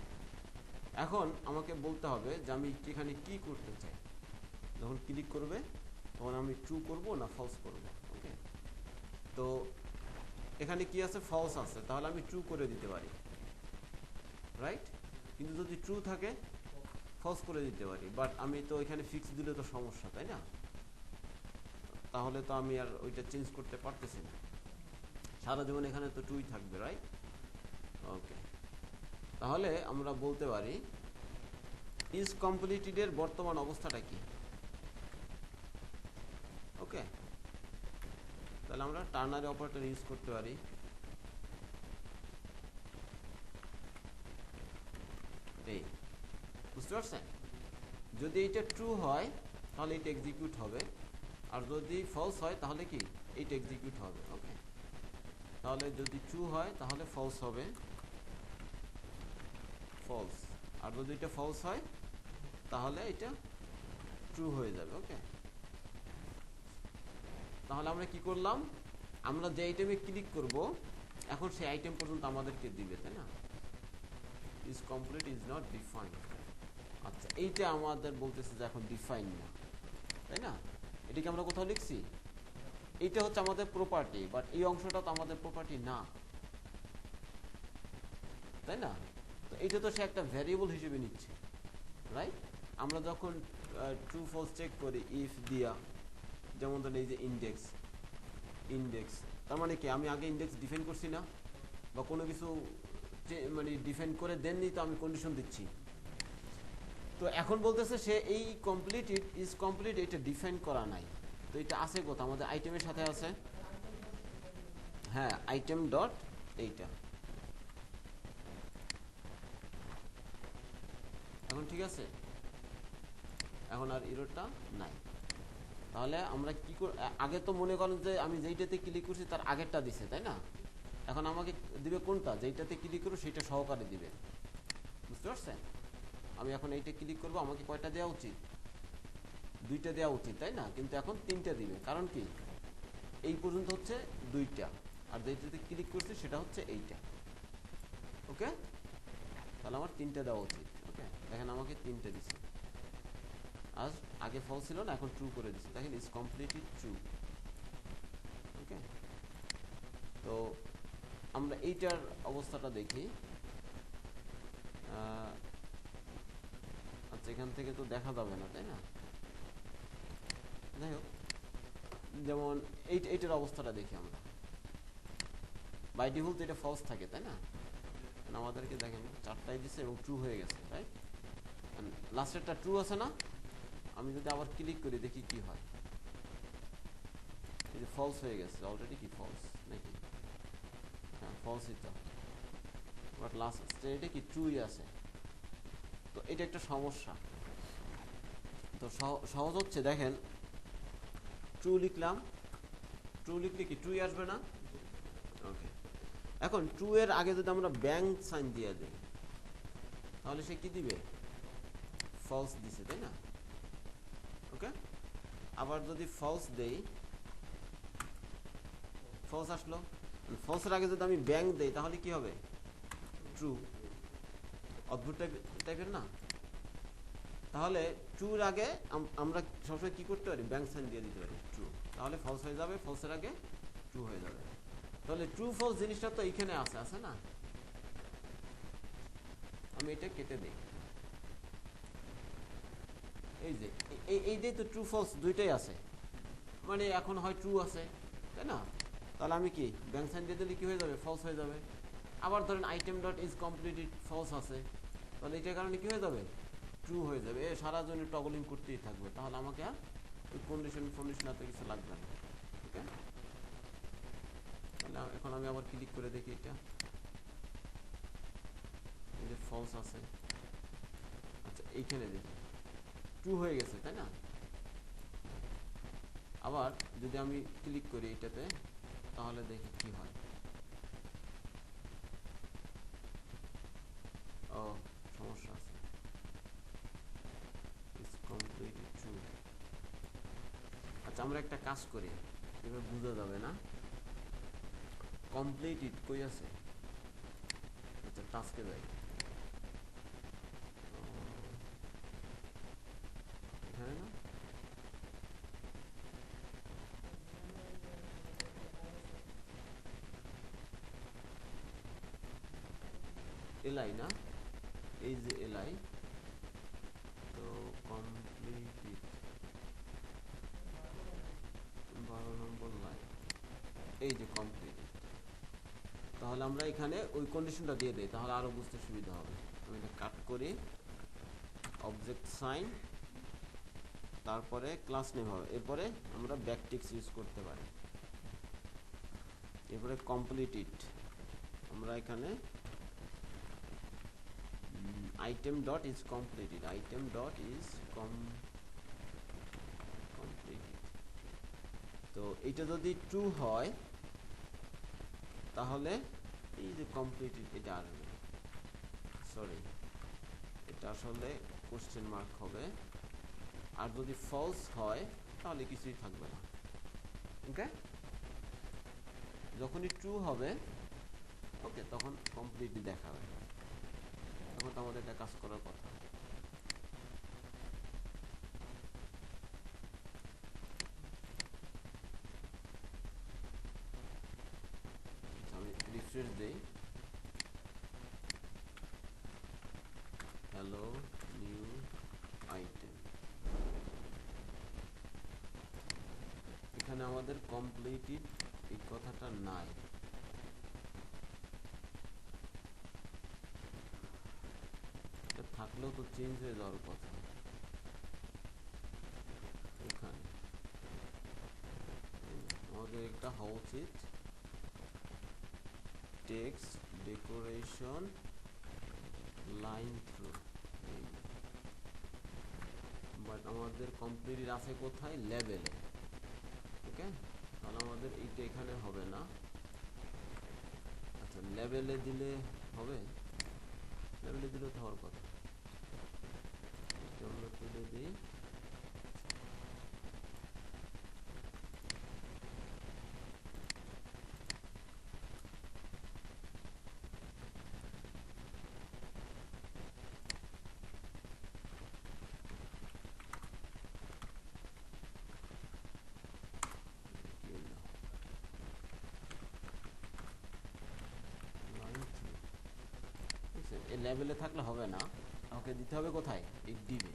এখন আমাকে বলতে হবে যে আমি এখানে কি করতে চাই। যখন ক্লিক করবে তখন আমি ট্রু করব না ফলস করব। ওকে, তো এখানে কি আছে, ফলস আছে, তাহলে আমি ট্রু করে দিতে পারি, রাইট? কিন্তু যদি ট্রু থাকে ফলস করে দিতে পারি, বাট আমি তো এখানে ফিক্স দিলে তো সমস্যা, তাই না? তাহলে তো আমি আর ওইটা চেঞ্জ করতে পারতেছি না, সারা জীবন এখানে তো ট্রুই থাকবে, রাইট? ওকে, তাহলে আমরা বলতে পারি ইজ কমপ্লিটেড এর বর্তমান অবস্থাটা কি। ওকে, তাহলে আমরা টার্নারি অপারেটর ইউজ করতে পারি। এই বুঝতে পারছেন, যদি এটা ট্রু হয় তাহলে এটা এক্সিকিউট হবে, আর যদি ফলস হয় তাহলে কি এইটা এক্সিকিউট হবে। ওকে, তাহলে যদি ট্রু হয় তাহলে ফলস হবে, ফলস, আর যদি এটা ফলস হয় তাহলে এটা ট্রু হয়ে যাবে। ওকে, তাহলে আমরা কি করলাম, আমরা যে আইটেমে ক্লিক করব এখন সেই আইটেম পর্যন্ত আমাদেরকে দিবে, তাই না? Is complete, is not defined. আচ্ছা, এইটা আমাদের বলতেছে যে এখন ডিফাইন না, তাই না? এটাকে আমরা কোথাও লিখছি, এইটা হচ্ছে আমাদের প্রপার্টি, বাট এই অংশটা তো আমাদের প্রপার্টি না, তাই না? তো এইটা তো সে একটা ভ্যারিয়েবল হিসেবে নিচ্ছে, রাইট? আমরা যখন ট্রু ফলস চেক করি ইফ দিয়া, যেমন ধরেন এই যে ইন্ডেক্স, ইন্ডেক্স তার মানে কি আমি আগে ইন্ডেক্স ডিফাইন করছি না, বা কোনো কিছু মানে ডিফাইন করে দেননি, তো আমি কন্ডিশন দিচ্ছি। তো এখন বলতেছে সে এই কমপ্লিটেড, ইজ কমপ্লিট, এটা ডিফাইন করা নাই। তো এটা আছে কোথাও, আমাদের আইটেমের সাথে আছে, হ্যাঁ, আইটেম ডট এইটা। এখন ঠিক আছে, এখন আর এররটা নাই। তাহলে আমরা কি আগে তো মনে করেন যে আমি যেইটাতে ক্লিক করছি তার আগেরটা দিছে, তাই না? এখন আমাকে দিবে কোনটা, যেইটাতে ক্লিক করবো সেইটা সহকারে দিবে, বুঝতে পারছেন? আমি এখন এইটা ক্লিক করবো, আমাকে কয়টা দেওয়া উচিত, দুইটা দেওয়া উচিত, তাই না? কিন্তু এখন তিনটা দিবে, কারণ কি এই পর্যন্ত হচ্ছে দুইটা, আর যেটাতে ক্লিক করছি সেটা হচ্ছে এইটা। ওকে, তাহলে আমার 3টে দেওয়া উচিত। ওকে, দেখেন আমাকে 3টে দিচ্ছে, আর আগে ফলস ছিল না, এখন ট্রু করে দিচ্ছে। দেখেন ইজ কমপ্লিটলি ট্রু। ওকে, তো আমরা এইটার অবস্থাটা দেখি। আচ্ছা, এখান থেকে তো দেখা যাবে না, তাই না? যাই হোক, যেমন এইটার অবস্থাটা দেখি আমরা। বাই ডিফল্ট এটা ফলস থাকে, তাই না? আমাদেরকে দেখেন 4টাই দিচ্ছে এবং ট্রু হয়ে গেছে, রাইট? লাস্টেরটা ট্রু আছে না? আমি যদি আবার ক্লিক করি দেখি কি হয়। এই যে ফলস হয়ে গেছে অলরেডি। কি ফলস নাকি? হ্যাঁ, ফলসই তো, বাট লাস্ট স্টেটে কি ট্রুই আছে। তো এটা একটা সমস্যা। তো সহজ হচ্ছে, দেখেন ট্রু লিখলাম, ট্রু লিখলে কি ট্রুই আসবে না? ওকে, এখন ট্রু এর আগে যদি আমরা ব্যাংক সাইন দিয়ে দিই, তাহলে সে কি দিবে? ফলস দিছে, তাই না? ওকে, আবার যদি ফলস দেই, ফলস আসলো। ফলসের আগে যদি আমি ব্যাংক দেই তাহলে কি হবে? ট্রু। অদ্ভুত টাইপের না? তাহলে ট্রুর আগে আমরা সবসময় কি করতে পারি? ব্যাংক সাইন দিয়ে দিতে পারি ট্রু, তাহলে ফলস হয়ে যাবে, ফলসের আগে ট্রু হয়ে যাবে। তাহলে ট্রু ফলস জিনিসটা তো এইখানে আছে না? আমি এটা কেটে দিই, এই যে এইটাই তো ট্রু ফলস দুইটাই আছে, মানে এখন হয় ট্রু আছে, তাই না? তাহলে আমি কি ব্যাংক সাইন দিয়ে দিলে কি হয়ে যাবে? ফলস হয়ে যাবে। আবার ধরেন item dot is completed false আছে, তাহলে এটার কারণে কি হয়ে যাবে? ট্রু হয়ে যাবে। সারা জন্য টগলিং করতেই থাকবে, তাহলে আমাকে আর ওই কন্ডিশন এত কিছু লাগবে না। ওকে, তাহলে এখন আমি আবার ক্লিক করে দেখি, এটা এই যে ফলস আছে। আচ্ছা, এইখানে দেখি ট্রু হয়ে গেছে, তাই না? আবার যদি আমি ক্লিক করি এটাতে, তাহলে দেখি কি হয়। ও, সমস্যা আছে। আচ্ছা, আমরা একটা কাজ করি, এবার বোঝা যাবে না। কমপ্লিটেড কই আছে? আচ্ছা, টাস্কে যাই, এখানে না? এলাই না? এই যে এলাই, তো কমপ্লিটেড 12 নম্বর লাইন, এই যে কমপ্লিটেড। তাহলে আমরা এখানে ওই কন্ডিশনটা দিয়ে দিই, তাহলে আরো বুঝতে সুবিধা হবে। আমি এটা কাট করি, অবজেক্ট সাইন, তারপরে ক্লাস নেম হবে, এরপরে আমরা ব্যাকটিক্স ইউজ করতে পারি। এরপরে কমপ্লিটেড, আমরা এখানে item dot is completed, item dot is completed. তো এটা যদি ট্রু হয় তাহলে এই যে কমপ্লিটেড এটা আসবে, সরি এটা আসলে কোশ্চেন মার্ক হবে। আর যদি ফলস হয় তাহলে কিছুই থাকবে না। ওকে, যখনই ট্রু হবে, ওকে, তখন কমপ্লিটলি দেখাবে। তখন তো আমাদের এটা কাজ করার কথা। আমি রিফ্রেশ দেই, হ্যালো নিউ আইটেম, এখানে আমাদের কমপ্লিটেড এই কথাটা নাই। থাকলেও তো চেঞ্জ হয়ে যাওয়ার কথা। এখানে আমাদের একটা হওয়া উচিত text decoration line through, but আমাদের কমপ্লিট আছে কোথায়? লেভেলে। ওকে, তাহলে আমাদের এইটা এখানে হবে না। আচ্ছা, লেভেলে দিলে হবে? লেভেলে দিলে তো হওয়ার কথা। আমরা তুলে দিই, এই লেভেলে থাকলে হবে না, আমাকে দিতে হবে কোথায়, এই ডিভে।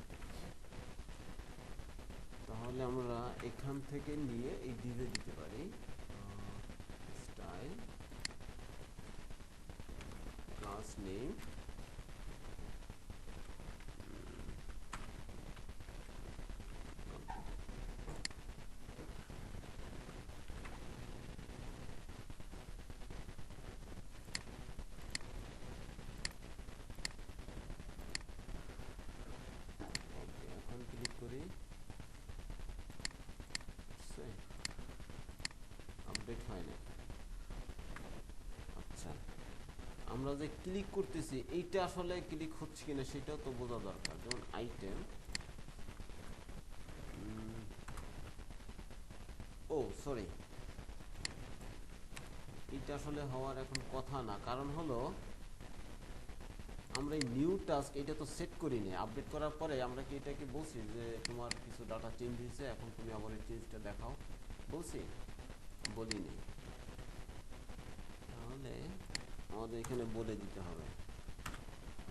তাহলে আমরা এখান থেকে নিয়ে এই ডিভে দিতে পারি স্টাইল ক্লাস নেম এখন ক্লিক করি, আপডেট হয় না। আচ্ছা, আমরা যে ক্লিক করতেছি এইটা আসলে ক্লিক হচ্ছে কিনা সেটাও তো বোঝা দরকার। যেমন আইটেম, ও সরি, এটা আসলে হওয়ার এখন কথা না, কারণ হলো আমরা এই নিউ টাস্ক এটা তো সেট করিনি। আপডেট করার পরে আমরা কি এটাকে বলছি যে তোমার কিছু ডাটা চেঞ্জ হয়েছে, এখন তুমি আবার এই চেঞ্জটা দেখাও, বলছি? বলিনি। তাহলে আমাদের এখানে বলে দিতে হবে।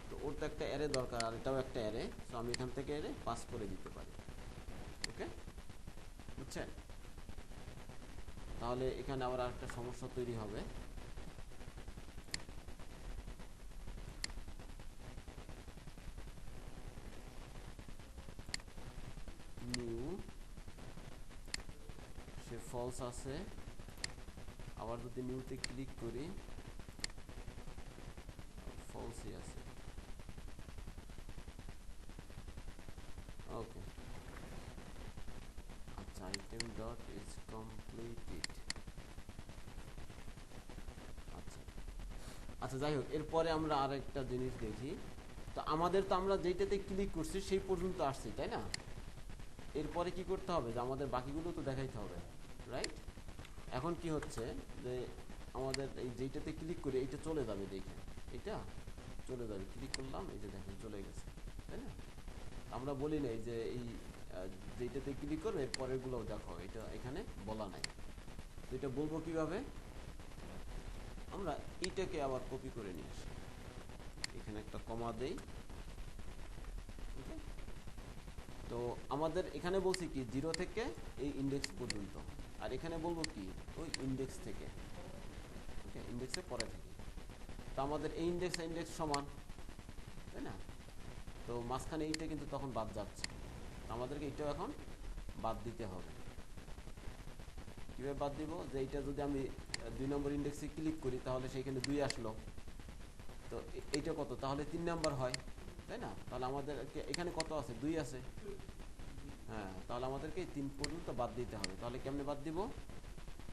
তো ওর তো একটা অ্যারে দরকার, আর এটাও একটা অ্যারে, তো আমি এখান থেকে অ্যারে পাস করে দিতে পারি। ওকে, বুঝছেন? তাহলে এখানে আবার একটা সমস্যা তৈরি হবে। নিউ, সে ফলস আছে, আবার যদি নিউতে ক্লিক করি ফলসই আছে। ওকে, আচ্ছা, আইটেম ডট ইজ কমপ্লিটেড। আচ্ছা আচ্ছা, যাই হোক, এরপরে আমরা আরেকটা জিনিস দেখি। তো আমাদের তো আমরা যেইটাতে ক্লিক করছি সেই পর্যন্ত আসছি, তাই না? এরপরে কি করতে হবে, যে আমাদের বাকিগুলো তো দেখাইতে হবে, রাইট? এখন কি হচ্ছে যে আমাদের এই যেইটাতে ক্লিক করে এইটা চলে যাবে, দেখে এটা চলে যাবে, ক্লিক করলাম, এই যে দেখেন চলে গেছে, তাই না? আমরা বলি নাই যে এই যেইটাতে ক্লিক করবে এর পরেরগুলোও দেখো, এটা এখানে বলা নাই। তো এটা বলবো কিভাবে, আমরা এইটাকে আবার কপি করে নিয়ে আসি, এখানে একটা কমা দেই। তো আমাদের এখানে বলছি কি 0 থেকে এই ইন্ডেক্স পর্যন্ত, আর এখানে বলবো কি ওই ইন্ডেক্স থেকে, ওকে, ইন্ডেক্সের পরে থেকে। তো আমাদের এই ইন্ডেক্স ইন্ডেক্স সমান, তাই না? তো মাঝখানে এইটা কিন্তু তখন বাদ যাচ্ছে, আমাদেরকে এইটাও এখন বাদ দিতে হবে। কীভাবে বাদ দিব, যে এইটা যদি আমি 2 নম্বর ইন্ডেক্সে ক্লিক করি তাহলে সেইখানে 2 আসলো, তো এইটা কত, তাহলে 3 নাম্বার হয়, তাই না? তাহলে আমাদের এখানে কত আছে, 2 আছে, হ্যাঁ, তাহলে আমাদেরকে 3 পর্যন্ত বাদ দিতে হবে। তাহলে কেমনে বাদ দিব,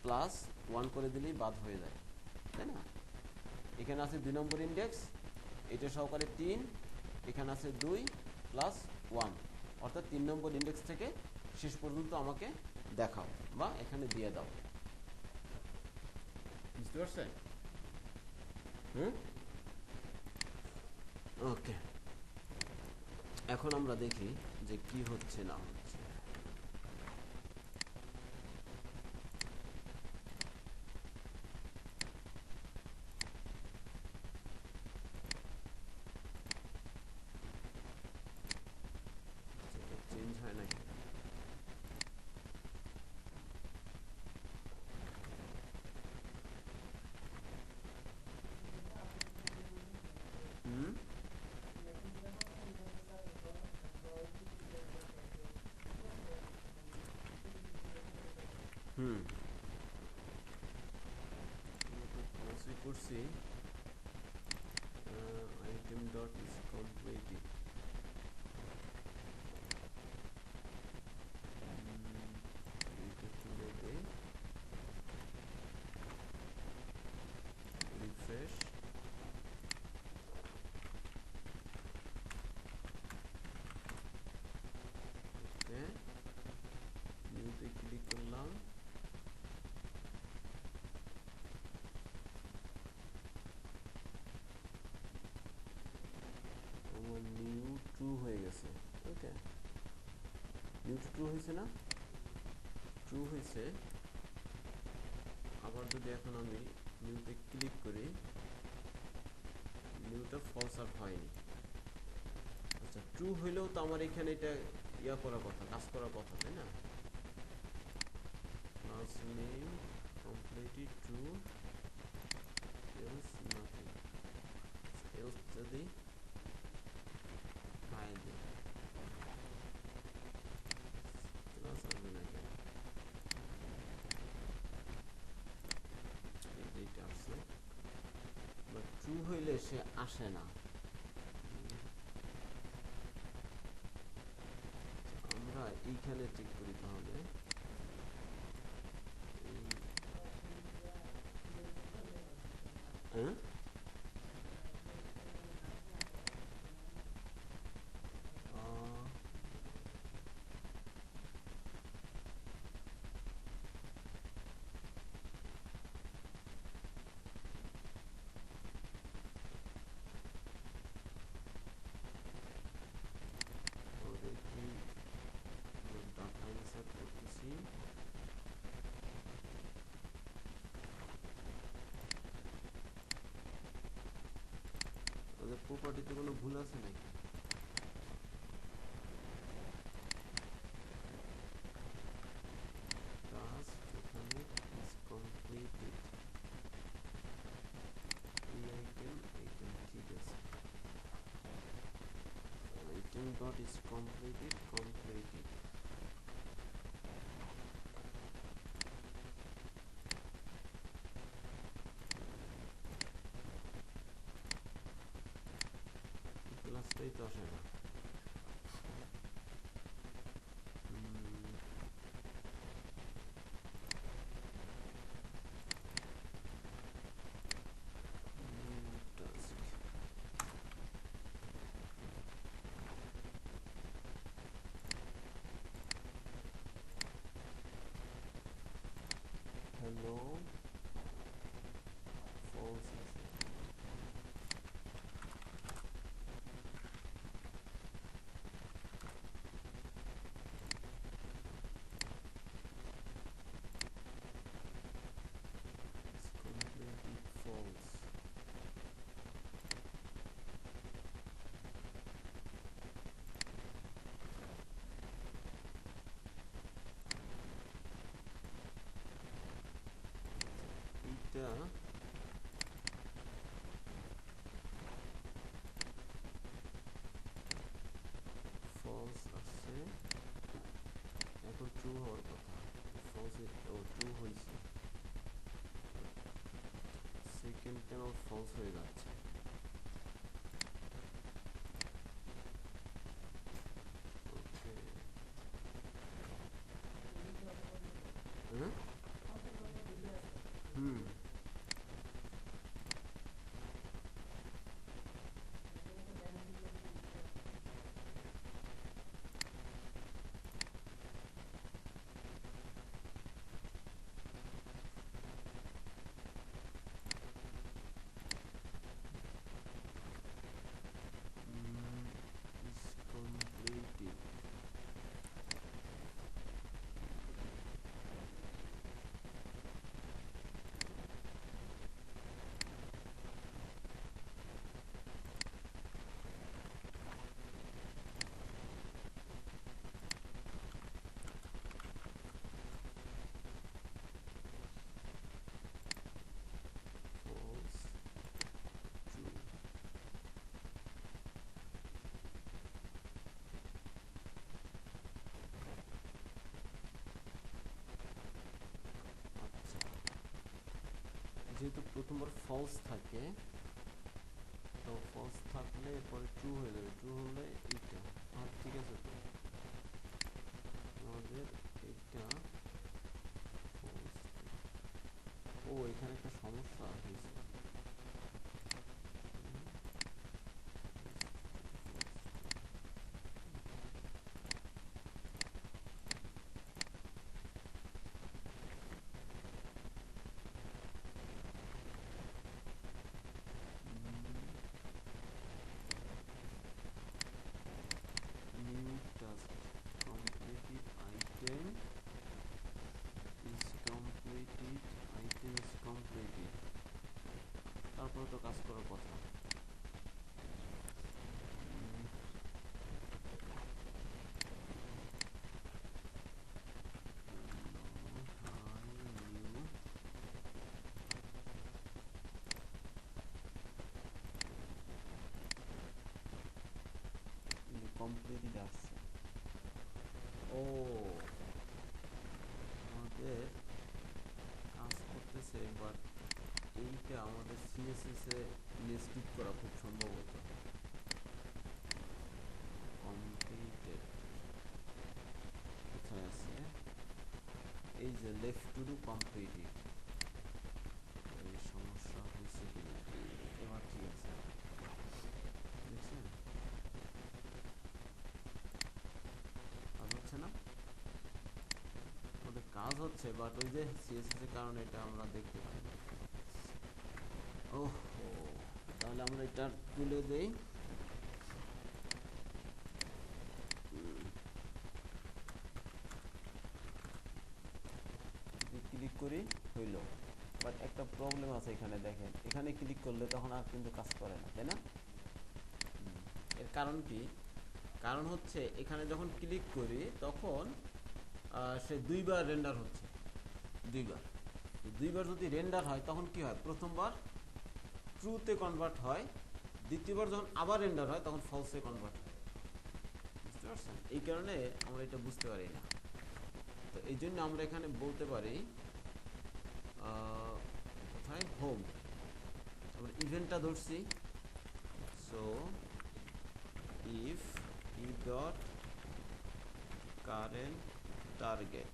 +1 করে দিলেই বাদ হয়ে যায়, তাই না? এখানে আছে 2 নম্বর ইন্ডেক্স, এটা সহকারে 3, এখানে আছে 2 + 1, অর্থাৎ 3 নম্বর ইন্ডেক্স থেকে শেষ পর্যন্ত আমাকে দেখাও বা এখানে দিয়ে দাও। বুঝতে পারছেন? ওকে, এখন আমরা দেখি যে কি হচ্ছে না হচ্ছে। চেঞ্জ হয় নাকি? করছি আইটেম ডট ইজ কমপ্লিটেড। তুলে দেই, রিফ্রেশ, ওকে, নিউতে ক্লিক করলাম, আমার নিউ ট্রু হয়ে গেছে। ওকে, নিউ ট্রু হয়েছে না? ট্রু হয়েছে। আবার যদি এখন আমি নিউতে ক্লিক করি, নিউটা ফলস সার্ভ হয়নি। আচ্ছা, ট্রু হইলেও তো আমার এখানে এটা ইয়া করার কথা, কাজ করার কথা, তাই না? Class name completely true, else nothing. Else যদি হাই দিই, ক্লাস আসবে না কেন? এইটা আসছে, বাট ট্রু হইলে সে আসে না। আমরা এইখানে চেক করি তাহলে। হ্যাঁ, ওদের কি ডাটা ইনসার্ট করতেছি। ওদের প্রপার্টিতে কোনো ভুল আছে নাকি? টাস্ক এখানে ইজ কমপ্লিটেড, এই আইটেম এইটা ঠিক আছে। Item dot is completed, completed. ক্লাসটাই তো আসে না। টাস্ক হ্যালো ফলস আছে। Completed false. এইটা ফলস আসছে, এখন ট্রু হওয়ার কথা। ফলস, ও ট্রু হয়েছে, সেকেন্ড কেন ফলস হয়ে যাচ্ছে? ওকে, হ্যাঁ, হুম, ইজ কমপ্লিটেড। False, true. আচ্ছা, যেহেতু প্রথমবার ফলস থাকে, তো ফলস থাকলে এরপরে ট্রু হয়ে যাবে, ট্রু হলে এইটা আর ঠিক আছে। তো আমাদের এইটা ফলস। ও, এখানে একটা সমস্যা হয়েছে। New task completed, item is completed, item is completed. Incompleted আসছে। ও আমাদের কাজ করতেছে, বাট এইটা আমাদের সিএসএস এ নেস্টিভ করা খুব সম্ভবত। কমপ্লিটেড কোথায় আছে? এই যে লেফট টু ডু কমপ্লিটেড। এই সমস্যা হয়েছে কিনা? এবার ঠিক আছে, দেখছেন কাজ হচ্ছে না? ওদের কাজ হচ্ছে, বাট ওই যে সিএসএস এর কারণে এটা আমরা দেখতে পাই না। ওহো, তাহলে আমরা এটা তুলে দেই। ক্লিক করি, হইল। বাট একটা প্রবলেম আছে এখানে, দেখেন এখানে ক্লিক করলে তখন আর কিন্তু কাজ করে না, তাই না? এর কারণ কি? কারণ হচ্ছে এখানে যখন ক্লিক করি তখন সে দুইবার রেন্ডার হচ্ছে। দুইবার যদি রেন্ডার হয় তখন কি হয়? প্রথমবার ট্রুতে কনভার্ট হয়, দ্বিতীয়বার যখন আবার রেন্ডার হয় তখন ফলসে কনভার্ট হয়। বুঝতে পারছেন? এই কারণে আমরা এটা বুঝতে পারি না। তো এই জন্য আমরা এখানে বলতে পারি কোথায়, হোম, আমরা ইভেন্টটা ধরছি। So if E dot current target,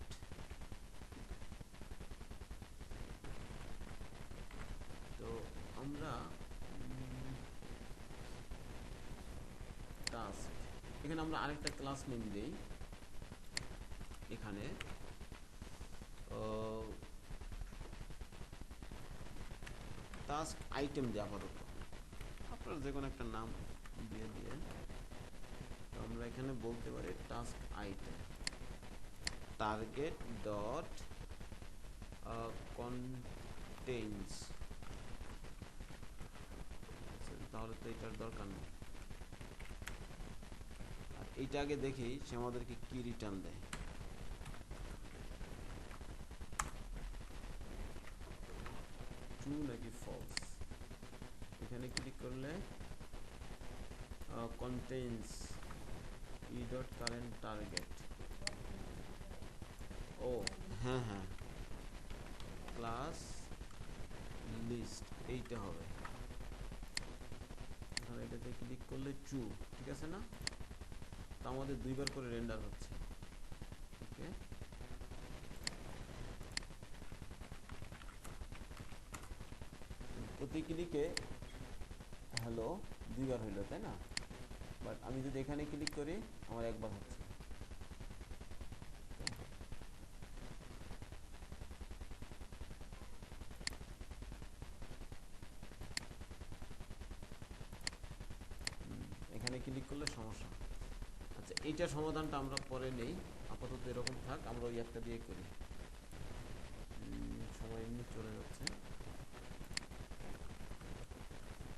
তো আমরা টাস্ক, এখানে আমরা আরেকটা ক্লাস নেম দিই। এখানে টাস্ক আইটেম দিয়ে আপাতত আপনারা যে কোনো একটা নাম দিয়ে দিয়ে আমরা এখানে বলতে পারি task item target dot contains. তাহলে তো এটার দরকার নেই। আর এইটা আগে দেখি সে আমাদেরকে কি রিটার্ন দেয়। ট্রু নাকি ফলস? এখানে ক্লিক করলে contains e dot current target. ও হ্যাঁ হ্যাঁ, ক্লাস লিস্ট এইটা হবে। এখানে এটাতে ক্লিক করলে ট্রু, ঠিক আছে না? তো আমাদের দুইবার করে রেন্ডার হচ্ছে। ওকে, প্রতি ক্লিকে হ্যালো দুইবার হইলো, তাই না? বাট আমি যদি এখানে ক্লিক করি আমার একবার হচ্ছে। এখানে ক্লিক করলে সমস্যা। আচ্ছা, এইটার সমাধানটা আমরা পরে নেই, আপাতত এরকম থাক, আমরা ওই একটা দিয়ে করি। সময় এমনি চলে যাচ্ছে।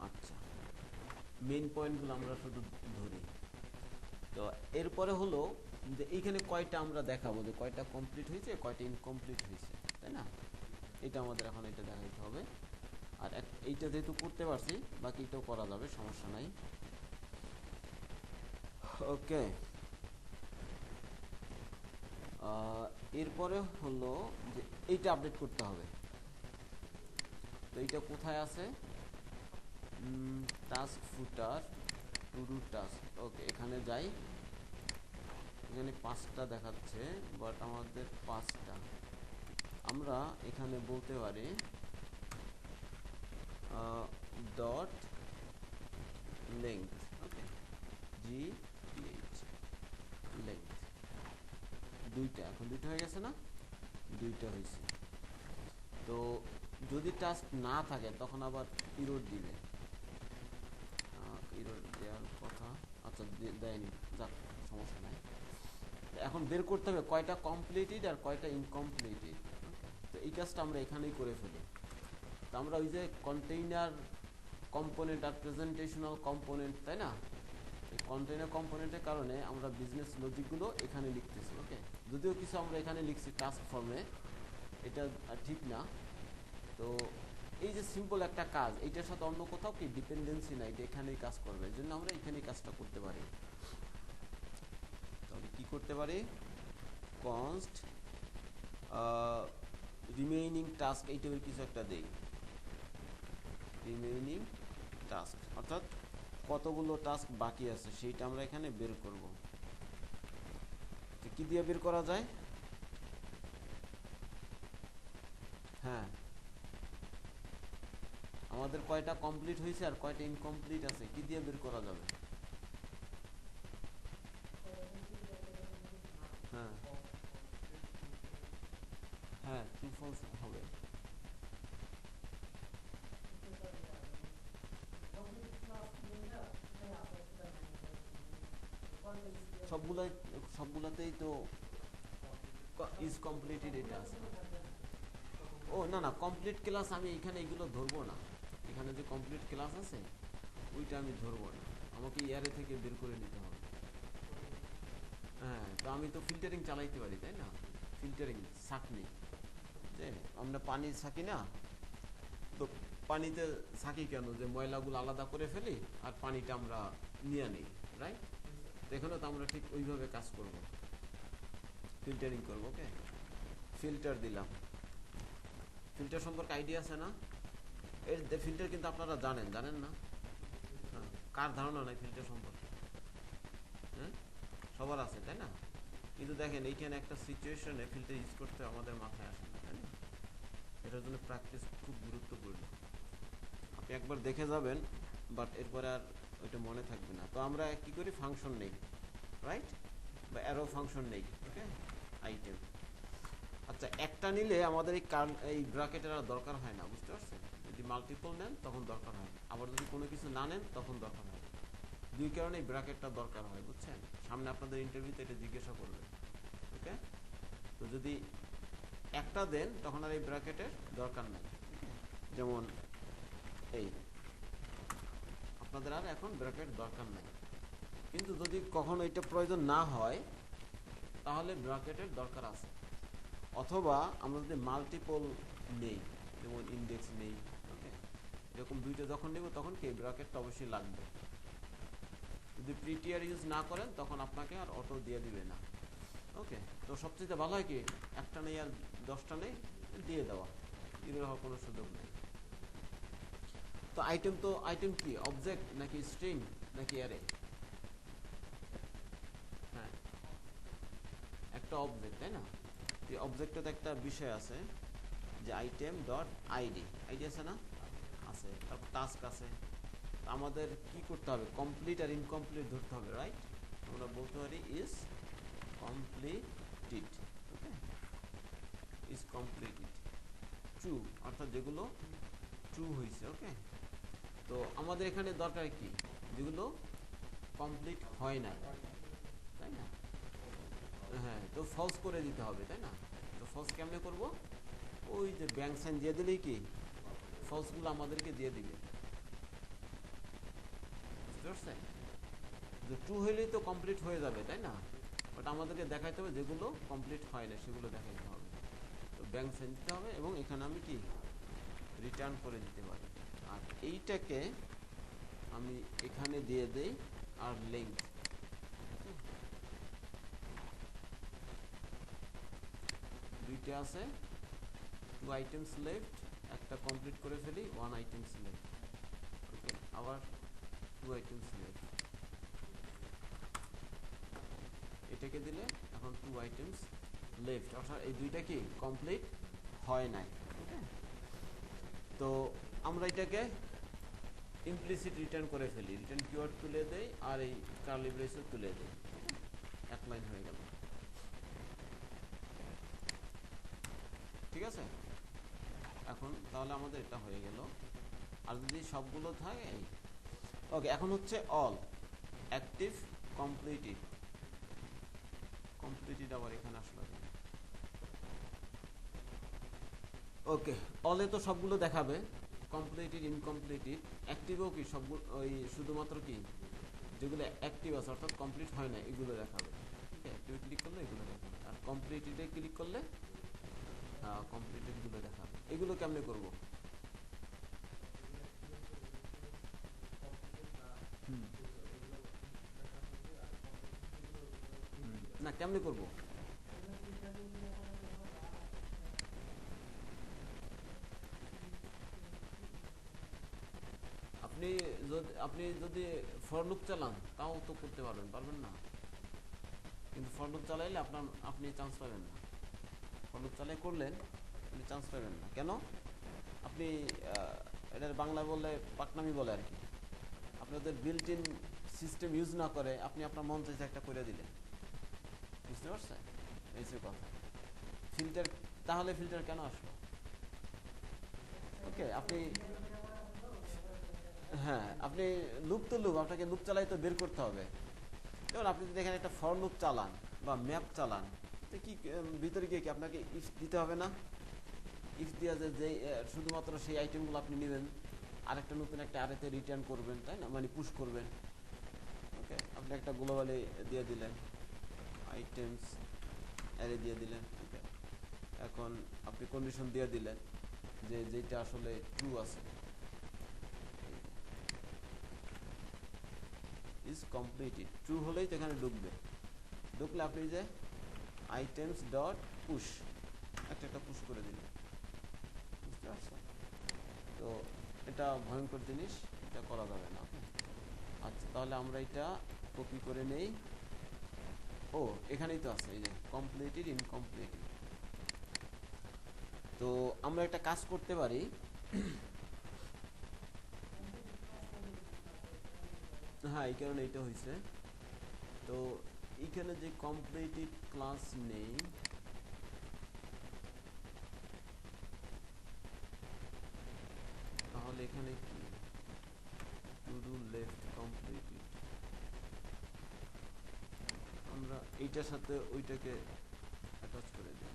আচ্ছা, মেইন পয়েন্টগুলো আমরা শুধু ধরি। তো এরপরে হলো যে এইখানে কয়টা আমরা দেখাবো, যে কয়টা কমপ্লিট হয়েছে কয়টা ইনকমপ্লিট হয়েছে, তাই না? এটা আমাদের এখন এটা দেখাইতে হবে। আর এইটা যেহেতু করতে পারছি, বাকিটাও করা যাবে, সমস্যা নাই। ওকে, এরপরে হলো যে এইটা আপডেট করতে হবে। তো এইটা কোথায় আছে? Task footer, to do task. Okay, এখানে যাই। এখানে 5টা দেখাচ্ছে, বাট আমাদের 5টা আমরা এখানে বলতে পারি ডট লেংথ। ওকে, GTH লেংথ দুইটা, এখন দুইটা হয়ে গেছে না? দুইটা হয়েছে। তো যদি টাস্ক না থাকে তখন আবার ইরোর দিবে, ইরোর দেওয়ার কথা। আচ্ছা, দেয়নি, যাক সমস্যা নাই। এখন বের করতে হবে কয়টা কমপ্লিটেড আর কয়টা ইনকমপ্লিটেড। তো এই কাজটা আমরা এখানেই করে ফেলি। তো আমরা ওই যে কন্টেইনার কম্পোনেন্ট আর প্রেজেন্টেশনাল কম্পোনেন্ট, তাই না? এই কন্টেইনার কম্পোনেন্টের কারণে আমরা বিজনেস লজিকগুলো এখানে লিখতেছি। ওকে, যদিও কিছু আমরা এখানে লিখছি টাস্ক ফর্মে, এটা ঠিক না। তো এই যে সিম্পল একটা কাজ, এইটার সাথে অন্য কোথাও কি ডিপেন্ডেন্সি নাই, এটা এখানেই কাজ করবে, এই জন্য আমরা এখানেই কাজটা করতে পারি। করতে পারি কনস্ট রিমেইনিং টাস্ক এই টাইপের কিছু একটা দেই, রিমেইনিং টাস্ক অর্থাৎ কতগুলো টাস্ক বাকি আছে সেইটা আমরা এখানে বের করব। কি দিয়ে বের করা যায়? হ্যাঁ, আমাদের কয়টা কমপ্লিট হয়েছে আর কয়টা ইনকমপ্লিট আছে কি দিয়ে বের করা যাবে? হ্যাঁ হ্যাঁ, ট্রু ফলস হবে। সবগুলাই সবগুলাতেই তো ইজ কমপ্লিটেড এটা আছে। ও না না, কমপ্লিট ক্লাস আমি এখানে এগুলো ধরবো না, এখানে যে কমপ্লিট ক্লাস আছে ওইটা আমি ধরবো না, আমাকে ইয়ারে থেকে বের করে নিতে হবে। হ্যাঁ, তো আমি তো ফিল্টারিং চালাইতে পারি তাই না, ফিল্টারিং ছাঁকনি, যে আমরা পানি ছাঁকি না, তো পানিতে ছাঁকি কেন, যে ময়লাগুলো আলাদা করে ফেলি আর পানিটা আমরা নিয়ে নিই, রাইট? তো এখানে তো আমরা ঠিক ওইভাবে কাজ করব, ফিল্টারিং করবো। ওকে, ফিল্টার দিলাম। ফিল্টার সম্পর্কে আইডিয়া আছে না? এর ফিল্টার কিন্তু আপনারা জানেন, জানেন না? হ্যাঁ, কার ধারণা নাই ফিল্টার সম্পর্কে? হ্যাঁ, সবার আছে তাই না? কিন্তু দেখেন এইখানে একটা সিচুয়েশনে ফিল্টার ইউজ করতে আমাদের মাথায় আসে না, তাই না? এটার জন্য প্র্যাকটিস খুব গুরুত্বপূর্ণ। আপনি একবার দেখে যাবেন, বাট এরপরে আর ওইটা মনে থাকবে না। তো আমরা কি করি, ফাংশন নেই, রাইট? বা অ্যারো ফাংশন নেই। ওকে, আইটেম। আচ্ছা, একটা নিলে আমাদের এই ব্র্যাকেটের আর দরকার হয় না, বুঝতে পারছেন? যদি মাল্টিপল নেন তখন দরকার হয়, আবার যদি কোনো কিছু না নেন তখন দরকার হয়। দুই কারণে এই ব্র্যাকেটটা দরকার হয়, বুঝছেন? সামনে আপনাদের ইন্টারভিউতে এটা জিজ্ঞাসা করবে। ওকে, তো যদি একটা দেন তখন আর এই ব্র্যাকেটের দরকার নাই। যেমন এই, আপনাদের আর এখন ব্র্যাকেট দরকার নাই। কিন্তু যদি কখনো এটা প্রয়োজন না হয় তাহলে ব্র্যাকেটের দরকার আছে। অথবা আমরা যদি মাল্টিপল নেই, যেমন ইন্ডেক্স নেই, ওকে, এরকম দুইটা যখন নেব তখন কি ব্র্যাকেটটা অবশ্যই লাগবে। যদি প্রিটিয়ার ইউজ না করেন তখন আপনাকে আর অটো দিয়ে দিবে না। ওকে, তো সবচেয়ে ভালো হয় কি, একটা নেই আর 10টা নেই দিয়ে দেওয়া, এগুলো হওয়ার কোনো সুযোগ নেই। তো আইটেম কি, অবজেক্ট নাকি স্ট্রিং নাকি অ্যারে? হ্যাঁ, একটা অবজেক্ট তাই না? এই অবজেক্টটাতে একটা বিষয় আছে যে আইটেম ডট আইডি, আইডি আছে না? আছে। তারপর টাস্ক আছে। আমাদের কি করতে হবে, কমপ্লিট আর ইনকমপ্লিট ধরতে হবে, রাইট? আমরা বলতে পারি is completed. Okay, is completed true, অর্থাৎ যেগুলো ট্রু হয়েছে। ওকে, তো আমাদের এখানে দরকার কি, যেগুলো কমপ্লিট হয় না, তাই না? হ্যাঁ, তো ফলস করে দিতে হবে, তাই না? তো ফলস কেমনে করব? ওই যে ব্যাংক সাইন দিয়ে দিলেই কি ফলসগুলো আমাদেরকে দিয়ে দিবে, বুঝতে পারছেন? যে ট্রু হইলেই তো কমপ্লিট হয়ে যাবে, তাই না? বাট আমাদেরকে দেখাইতে হবে যেগুলো কমপ্লিট হয় না সেগুলো দেখাইতে হবে। তো ব্যাংক সাইন দিতে হবে এবং এখানে আমি কি রিটার্ন করে দিতে পারি। আর এইটাকে আমি এখানে দিয়ে দেই আর লেংথ দুইটা আছে, 2 আইটেমস লেফট, একটা কমপ্লিট করে ফেলি, 1 আইটেমস লেফট। ওকে, আবার 2 আইটেমস লেফট, এটাকে দিলে এখন 2 আইটেমস লেফট, অর্থাৎ এই দুইটা কি কমপ্লিট হয় নাই। ওকে, তো আমরা এটাকে ইমপ্লিসিট রিটার্ন করে ফেলি, রিটার্ন কিওয়ার্ড তুলে দেই আর এই কার্লি ব্রেসও তুলে দেই, এক লাইন হয়ে গেল। ঠিক আছে, এখন তাহলে আমাদের এটা হয়ে গেল। আর যদি সবগুলো থাকে, ওকে, এখন হচ্ছে অল অ্যাক্টিভ কমপ্লিটেড, কমপ্লিটেড আবার এখানে আসলো। ওকে, অলে তো সবগুলো দেখাবে, কমপ্লিটেড ইনকমপ্লিটেড, অ্যাক্টিভও কি সবগুলো, ওই শুধুমাত্র কি যেগুলো অ্যাক্টিভ আছে অর্থাৎ কমপ্লিট হয় না এগুলো দেখাবে। ঠিক আছে, অ্যাক্টিভে ক্লিক করলে এগুলো দেখাবে, আর কমপ্লিটেডে ক্লিক করলে কমপ্লিটেডগুলো দেখাবে। এগুলো কেমনে করব? না কেমনে করব? আপনি যদি ফর লুপ চালান তাও তো করতে পারবেন না। কিন্তু ফর লুপ চালাইলে আপনি চান্স পাবেন না। ফর লুপ চালাই করলেন, আপনি চান্স পাবেন না। কেন? আপনি এটার বাংলা বললে পাকনামি বলে আর কি। আপনাদের বিল্ট ইন সিস্টেম ইউজ না করে আপনি আপনার মন চাইছে একটা করে দিলেন। বুঝতে পারছেন? এই যে কথা। ফিল্টার, তাহলে ফিল্টার কেন আসলো? ওকে, হ্যাঁ, আপনি লুপ তো লুপ, আপনাকে লুপ চালাই তো বের করতে হবে। যেমন আপনি যদি এখানে একটা ফর লুপ চালান বা ম্যাপ চালান, তো কি ভিতরে গিয়ে কি আপনাকে ইফ দিতে হবে না? ইফ দিয়া যে শুধুমাত্র সেই আইটেমগুলো আপনি নেবেন, আরেকটা নতুন একটা আরেতে রিটার্ন করবেন, তাই না? মানে পুশ করবেন। ওকে, আপনি একটা গ্লোবালি দিয়ে দিলেন, আইটেমস অ্যারে দিয়ে দিলেন। ওকে, এখন আপনি কন্ডিশন দিয়ে দিলেন যে যেটা আসলে ট্রু আছে, ইজ কমপ্লিটেড, ট্রু হলেই তো এখানে ঢুকবে। ঢুকলে আপনি যে আইটেমস ডট পুশ একটা পুশ করে দিলেন। বুঝতে পারছেন? তো এটা ভয়ঙ্কর জিনিস, এটা করা যাবে না। ওকে, আচ্ছা, তাহলে আমরা এটা কপি করে নেই। ও, এখানেই তো আছে, এই যে কমপ্লিটেড ইনকমপ্লিটেড। তো আমরা একটা কাজ করতে পারি। হ্যাঁ, এই কারণে এটা হয়েছে। তো এখানে যে কমপ্লিটেড ক্লাস নেই, তাহলে এখানে কি টু ডু লেফট কমপ্লিটেড, আমরা এইটার সাথে ওইটাকে অ্যাটাচ করে দিই।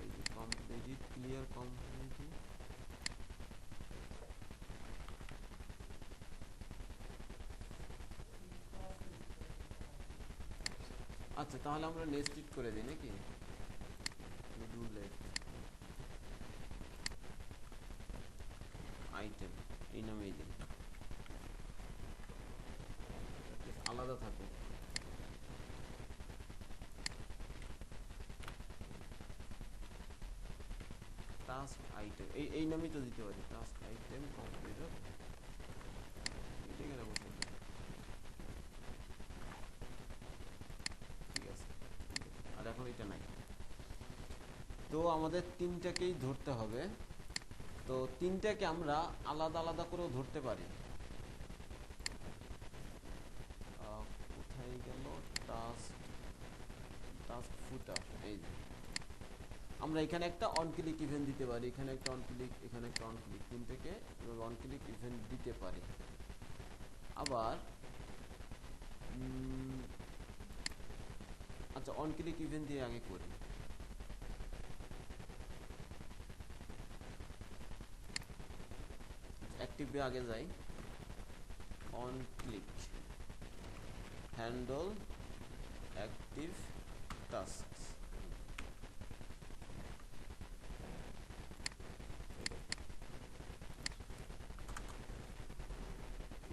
এই যে কমপ্লিটেড, ক্লিয়ার কমপ্লিটেড। আচ্ছা, তাহলে আমরা নেস্টেড করে দিই নাকি? টু ডু লেফট আইটেম, এই নামেই দিই, আলাদা থাকুক। টাস্ক আইটেম, এই নামই তো দিতে পারি, টাস্ক আইটেম কম্পিউটার। এটা কেন বসে? ঠিক আছে, আর এখন এটা নাই। তো আমাদের তিনটাকেই ধরতে হবে। তো তিনটাকে আমরা আলাদা আলাদা করেও ধরতে পারি। কোথায় গেল টাস্ক? টাস্ক ফুটার, এই যে আমরা এখানে একটা অন ক্লিক ইভেন্ট দিতে পারি, এখানে একটা অন ক্লিক, এখানে একটা অন ক্লিক, তিনটাকে অন ক্লিক ইভেন্ট দিতে পারি। আবার আচ্ছা, অন ক্লিক ইভেন্ট দিয়ে আগে করি। অ্যাক্টিভ আগে যাই, on click handle active task.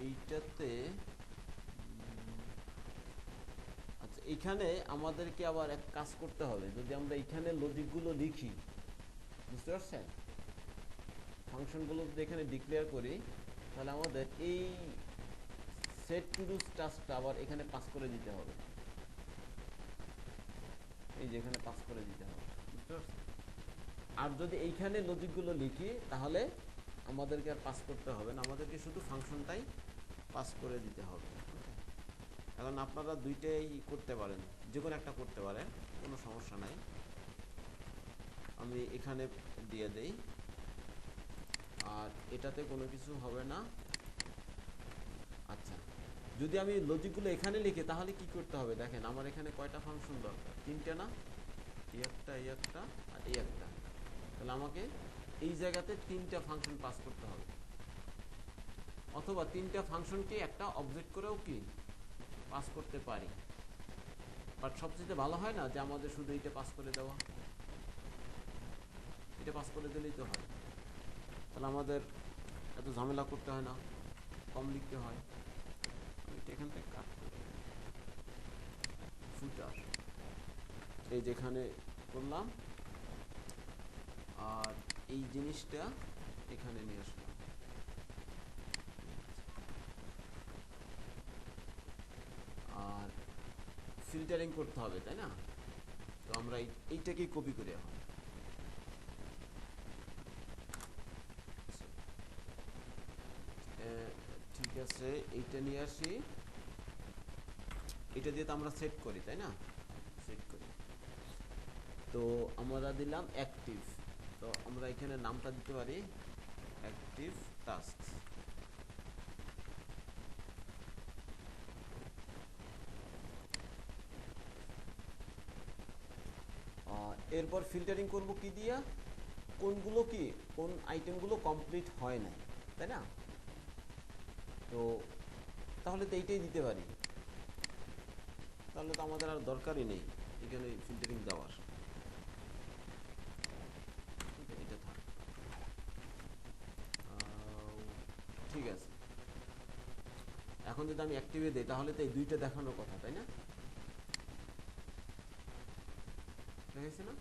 এইটাতে আচ্ছা, এখানে আমাদেরকে আবার এক কাজ করতে হবে। যদি আমরা এখানে লজিকগুলো লিখি, বুঝতে পারছেন, ফাংশনগুলো যদি এখানে ডিক্লেয়ার করি, তাহলে আমাদের এই সেট টু ডু টাস্কটা আবার এখানে পাস করে দিতে হবে। এই যে এখানে পাস করে দিতে হবে, বুঝতে পারছেন? আর যদি এইখানে লজিকগুলো লিখি, তাহলে আমাদেরকে আর পাস করতে হবে না, আমাদেরকে শুধু ফাংশনটাই পাস করে দিতে হবে। এখন আপনারা দুইটাই করতে পারেন, যে কোনো একটা করতে পারেন, কোনো সমস্যা নাই। আমি এখানে দিয়ে দেই, আর এটাতে কোনো কিছু হবে না। আচ্ছা, যদি আমি লজিকগুলো এখানে লিখি, তাহলে কি করতে হবে দেখেন, আমার এখানে কয়টা ফাংশন দরকার? তিনটে না? এই একটা, এই একটা, আর এই একটা। তাহলে আমাকে এই জায়গাতে তিনটা ফাংশন পাস করতে হবে, অথবা তিনটা ফাংশনকে একটা অবজেক্ট করেও কি পাস করতে পারি। বাট সবচেয়ে ভালো হয় না যে আমাদের শুধু এইটা পাস করে দেওয়া? এটা পাস করে দিলেই তো হয়, তাহলে আমাদের এত ঝামেলা করতে হয় না, কম লিখতে হয়। আমি এটা এখান থেকে কাট করে ফুটার এই যেখানে করলাম, আর এই জিনিসটা এখানে নিয়ে আসলাম। আর ফিল্টারিং করতে হবে, তাই না? তো আমরা এইটাকেই কপি করি এখন। ঠিক আছে, এইটা নিয়ে আসি, এটা দিয়ে তো আমরা সেট করি, তাই না? সেট করি, তো আমরা দিলাম অ্যাক্টিভ, তো আমরা এখানে নামটা দিতে পারি অ্যাক্টিভ টাস্ক। এরপর ফিল্টারিং করব কি দিয়া, কোনগুলো কি কোন আইটেমগুলো কমপ্লিট হয় নাই, তাই না? তো তাহলে তো এইটাই দিতে পারি, তাহলে তো আমাদের আর দরকারই নেই এখানে ফিল্টারিং দেওয়ার। এটা থাক, ঠিক আছে। এখন যদি আমি অ্যাক্টিভে দিই তাহলে তো এই দুইটা দেখানোর কথা, তাই না? দেখেছি না?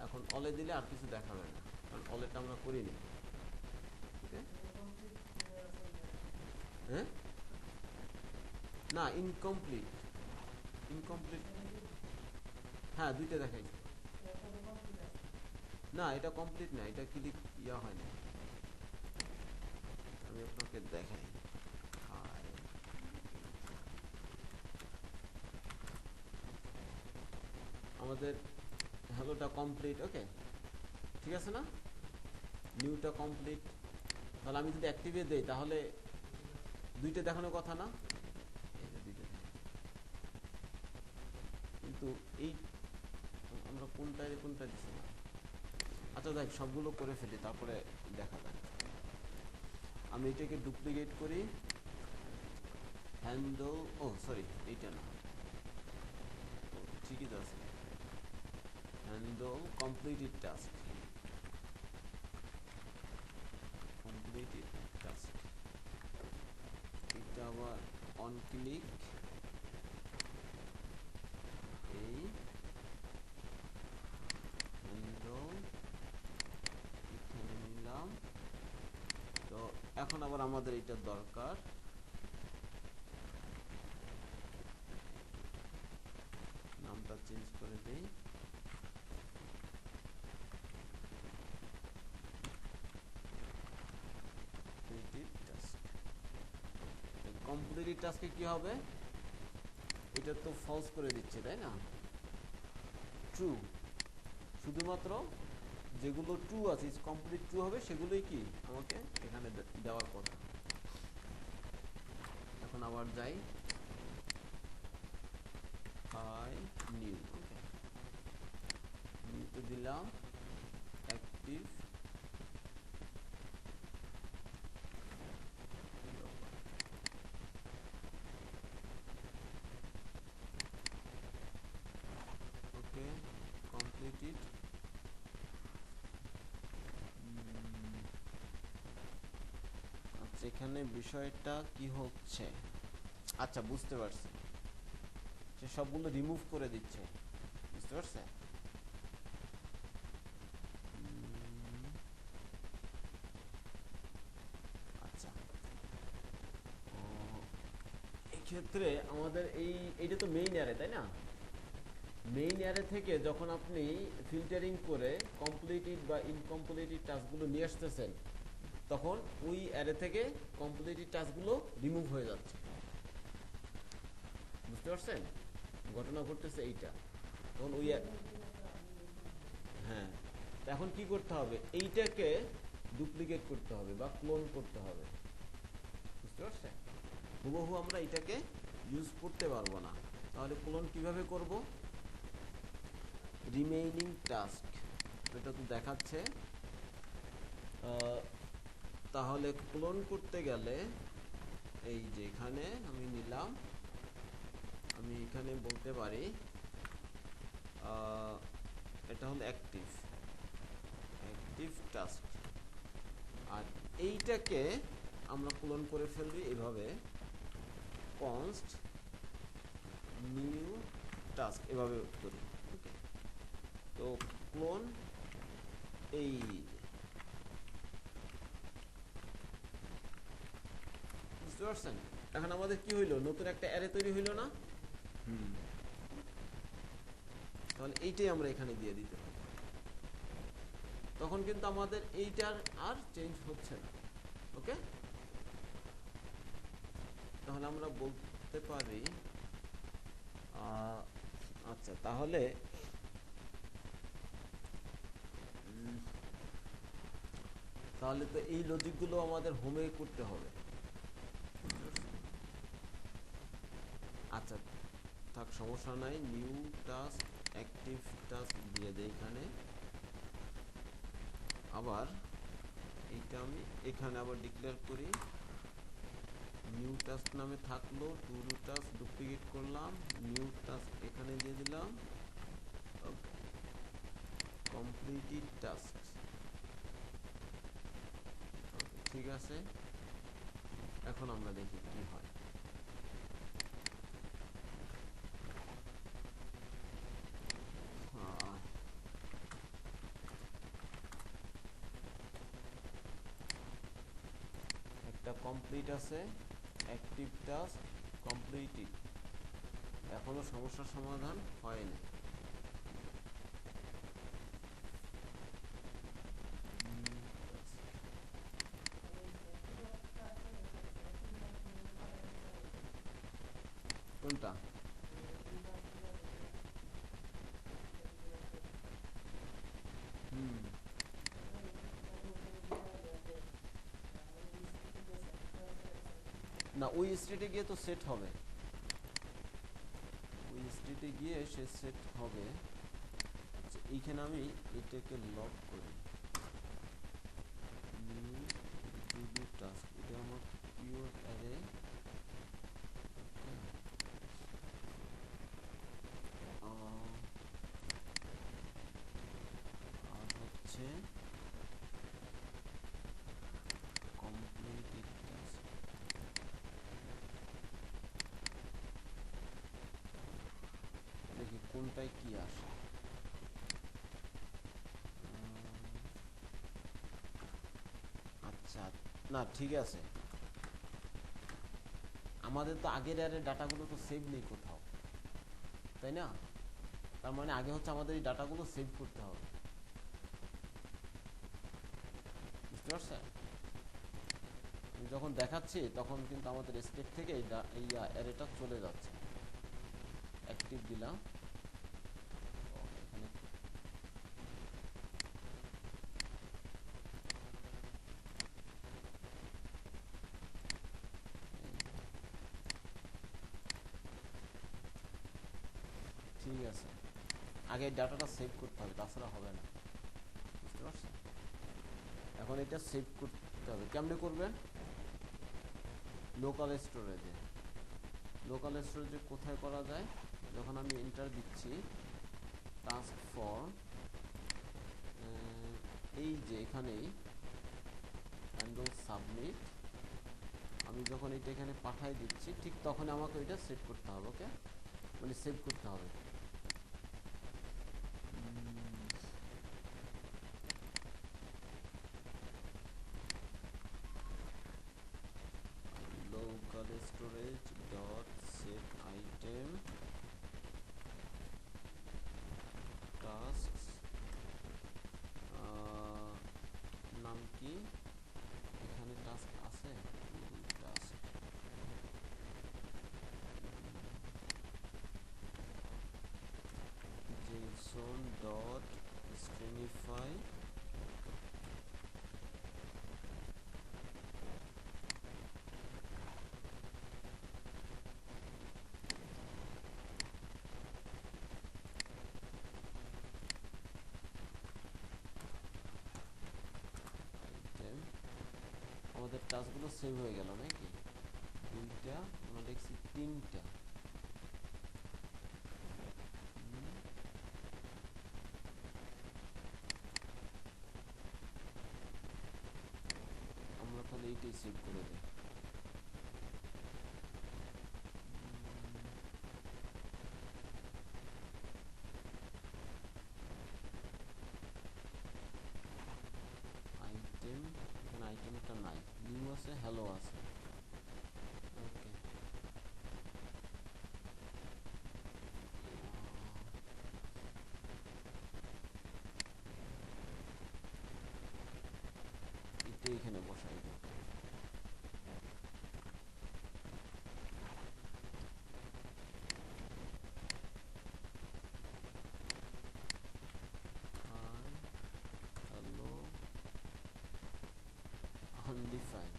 এখন অলে দিলে আর কিছু দেখাবে না, কারণ অলেটা আমরা করিনি। হ্যাঁ, না ইনকমপ্লিট, ইনকমপ্লিট, হ্যাঁ দুইটা দেখাই। না এটা কমপ্লিট না, এটা ক্লিক ইয়া হয় না, আমি আপনাকে দেখাই। আমাদের হ্যালোটা কমপ্লিট, ওকে ঠিক আছে না? নিউটা কমপ্লিট, তাহলে আমি যদি অ্যাক্টিভে দেই তাহলে দুইটা দেখানোর কথা না? কিন্তু এই আমরা কোনটা দিচ্ছি না। আচ্ছা দেখ, সবগুলো করে ফেলি তারপরে দেখা যাক। আমি এটাকে ডুপ্লিকেট করি, হ্যান্ডল, ও সরি এইটা না, ঠিকই তো আছে, handle completed task, completed task, এটা আবার অন ক্লিক, এই হ্যান্ডল এখানে নিলাম। তো এখন আবার আমাদের এটা দরকার, নামটা চেঞ্জ করে দেই, কমপ্লিটেড টাস্কে কি হবে, এটা তো ফলস করে দিচ্ছে, তাই না? ট্রু, শুধুমাত্র যেগুলো ট্রু আছে, কমপ্লিট ট্রু হবে সেগুলোই কি আমাকে এখানে দেওয়ার কথা। এখন আবার যাই, হাই নিউ, ওকে নিউতে দিলাম অ্যাক্টিভ, ওকে কমপ্লিটেড। আচ্ছা এখানে বিষয়টা কি হচ্ছে, আচ্ছা বুঝতে পারছি, সে সবগুলো রিমুভ করে দিচ্ছে, বুঝতে পারছে? আচ্ছা এক্ষেত্রে আমাদের এইটা তো মেইন অ্যারে, তাই না? মেইন অ্যারে থেকে যখন আপনি ফিল্টারিং করে কমপ্লিটেড বা ইনকমপ্লিটেড টাস্কগুলো নিয়ে আসতেছেন, তখন ওই অ্যারে থেকে কমপ্লিটেড টাস্কগুলো রিমুভ হয়ে যাচ্ছে, বুঝতে পারছেন? ঘটনা ঘটতেছে এইটা, তখন ওই, হ্যাঁ এখন কি করতে হবে, এইটাকে ডুপ্লিকেট করতে হবে বা ক্লোন করতে হবে, বুঝতে পারছেন? হুবহু আমরা এটাকে ইউজ করতে পারবো না, তাহলে ক্লোন কিভাবে করব? রিমেইনিং টাস্ক, এটা তো দেখাচ্ছে, তাহলে ক্লোন করতে গেলে এই যে এখানে আমি নিলাম, আমি এখানে বলতে পারি এটা হলো অ্যাক্টিভ টাস্ক, আর এইটাকে আমরা ক্লোন করে ফেলবি এভাবে, কনস্ট নিউ টাস্ক এভাবে করি। ওকে, তো ক্লোন এই বুঝতে পারছেন? এখন আমাদের কি হইলো, নতুন একটা অ্যারে তৈরি হইলো না? তাহলে এইটাই আমরা এখানে দিয়ে দিতে পারি, তখন কিন্তু আমাদের এইটার আর চেঞ্জ হচ্ছে না। ওকে, তাহলে আমরা বলতে পারি আচ্ছা তাহলে তাহলে তো এই লজিকগুলো আমাদের হোমে করতে হবে। আচ্ছা থাক, সমস্যা নাই, নিউ টাস্ক অ্যাক্টিভ টাস্ক দিয়ে দেই এখানে। আবার এইটা আমি এখানে আবার ডিক্লেয়ার করি, নিউ টাস্ক নামে থাকলো, টু ডু টাস্ক ডুপ্লিকেট করলাম, নিউ টাস্ক এখানে দিয়ে দিলাম, কমপ্লিটেড টাস্ক। ঠিক আছে, এখন আমরা দেখি কি হয়। একটা কমপ্লিট আছে, অ্যাক্টিভ টাস্ক কমপ্লিটেড, এখনো সমস্যার সমাধান হয়নি। কোনটা? না, ওই স্টেটে গিয়ে তো সেট হবে, ওই স্টেটে গিয়ে সে সেট হবে। আচ্ছা, এইখানে আমি এটাকে লক করি, নিউ টু ডু টাস্ক, এটা আমার পিওর অ্যারে। আর হচ্ছে কমপ্লিটেড টাস্ক, দেখি কোনটায় কি আসে। আচ্ছা, না ঠিক আছে, আমাদের তো আগের অ্যারের ডাটাগুলো তো সেভ নেই কোথাও, তাই না? তার মানে আগে হচ্ছে আমাদের এই ডাটাগুলো সেভ করতে হবে, বুঝতে পারছেন? যখন দেখাচ্ছি তখন কিন্তু আমাদের স্টেট থেকে এই অ্যারেটা চলে যাচ্ছে। অ্যাক্টিভ দিলাম, এখানে ঠিক আছে, আগে ডাটাটা সেভ করতে হবে, তাছাড়া হবে না, বুঝতে পারছেন? এখন এটা সেভ করতে হবে, কেমনে করবেন? লোকাল স্টোরেজে। লোকাল স্টোরেজে কোথায় করা যায়? যখন আমি এন্টার দিচ্ছি টাস্ক ফর, এই যে এখানেই সাবমিট, আমি যখন এটা এখানে পাঠাই দিচ্ছি ঠিক তখন আমাকে এটা সেট করতে হবে। ওকে, মানে সেভ করতে হবে। Local storage dot set item task, নাম কি? এখানে টাস্ক আছে, টাস্ক জেসন ডট স্ট্রিংify আমাদের টাস্কগুলো সেভ হয়ে গেল নাকি? দুইটা, আমরা দেখছি তিনটা। আমরা তাহলে এইটাই সেভ করে দিই। আছে, হ্যালো আছে। ওকে, এটা এখানে বসাই দিই। High, hello, undefined.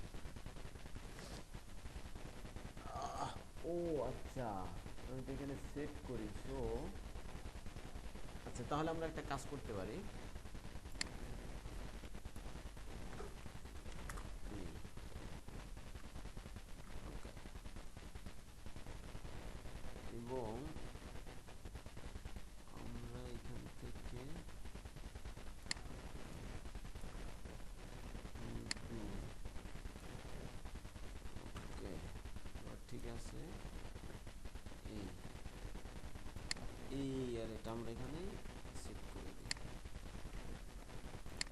ও আচ্ছা, আমি তো এখানে সেট করি। সো আচ্ছা, তাহলে আমরা একটা কাজ করতে পারি। ওকে, এবং আমরা এখান থেকে ওকে, ঠিক আছে। এই এই আর এটা আমরা এখানে সেট করে দিই।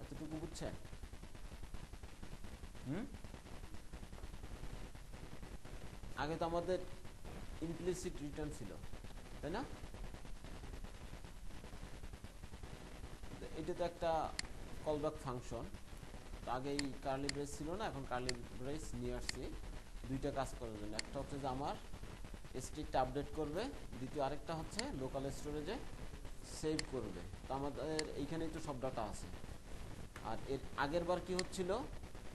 এতটুকু বুঝছেন? আগে তো আমাদের ইমপ্লিসিট রিটার্ন ছিল, তাই না? এটা তো একটা কলব্যাক ফাংশন। তো আগে এই কার্লি ব্রেস ছিল না, এখন কার্লি ব্রেস নিয়ে আসছি দুইটা কাজ করার জন্য। একটা হচ্ছে যে আমার স্টেটটা আপডেট করবে, দ্বিতীয় আরেকটা হচ্ছে লোকাল স্টোরেজে সেভ করবে। তো আমাদের এইখানেই তো সব ডাটা আছে। আর এর আগের বার কি হচ্ছিল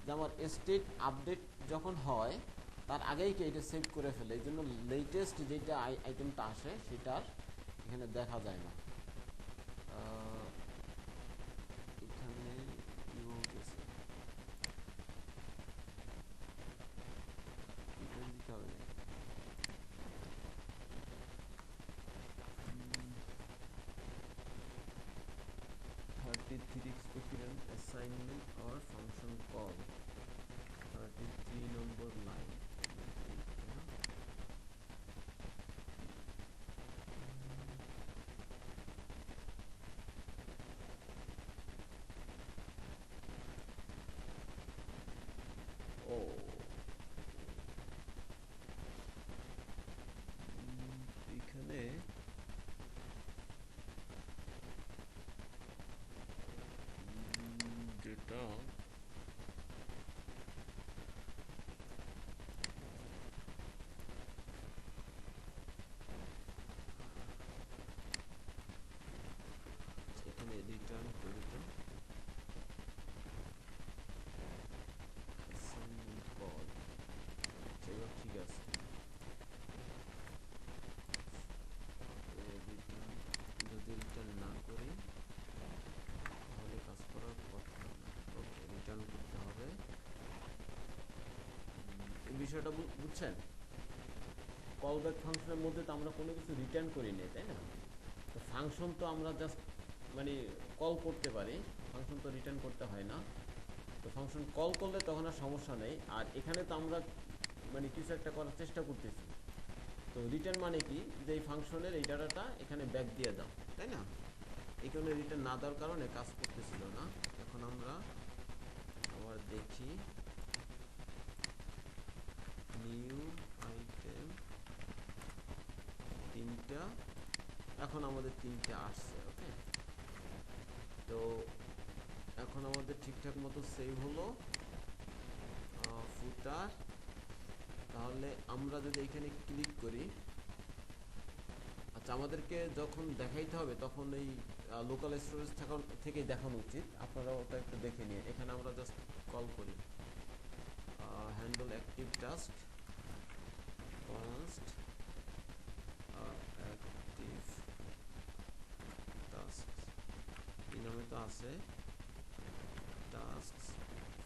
যে আমার স্টেট আপডেট যখন হয় তার আগেই কি এটা সেভ করে ফেলে, এই জন্য লেটেস্ট যেটা আইটেমটা আসে সেটার এখানে দেখা যায় না। এখানে কি বলতেছে, এখানে দিতে হবে না। 33 equivalent assignment or function call, 33 number line. ও এখানে যেটা এখানে রিটার্ন করি তো অ্যাসাইনমেন্ট কল, এবার ঠিক আছে। রিটার্ন যদি রিটার্ন না করি তাহলে কাজ করার কথা না। ওকে, রিটার্ন করতে হবে। এই বিষয়টা বুঝছেন? কল ব্যাক ফাংশনের মধ্যে তো আমরা কোনো কিছু রিটার্ন করি নি, তাই না? তো ফাংশন তো আমরা জাস্ট মানে কল করতে পারি, ফাংশন তো রিটার্ন করতে হয় না। তো ফাংশন কল করলে তখন আর সমস্যা নেই। আর এখানে তো আমরা মানে কিছু একটা করার চেষ্টা করতেছি। তো রিটার্ন মানে কি, যে এই ফাংশনের এই ডাটাটা এখানে ব্যাক দিয়ে দাও, তাই না? এখানে রিটার্ন না দেওয়ার কারণে কাজ করতেছিল না। এখন আমরা আবার দেখি নিউ আইটেম তিনটা, এখন আমাদের তিনটে আসছে। ওকে, তো এখন আমাদের ঠিকঠাক মতো সেভ হলো ফুটার। তাহলে আমরা যদি এখানে ক্লিক করি, আচ্ছা আমাদেরকে যখন দেখাইতে হবে তখন এই লোকাল স্টোরেজ থেকে দেখানো উচিত। আপনারা ওটা একটু দেখে নিন। এখানে আমরা জাস্ট কল করি handle active task first active task, এই নামে তো আছে task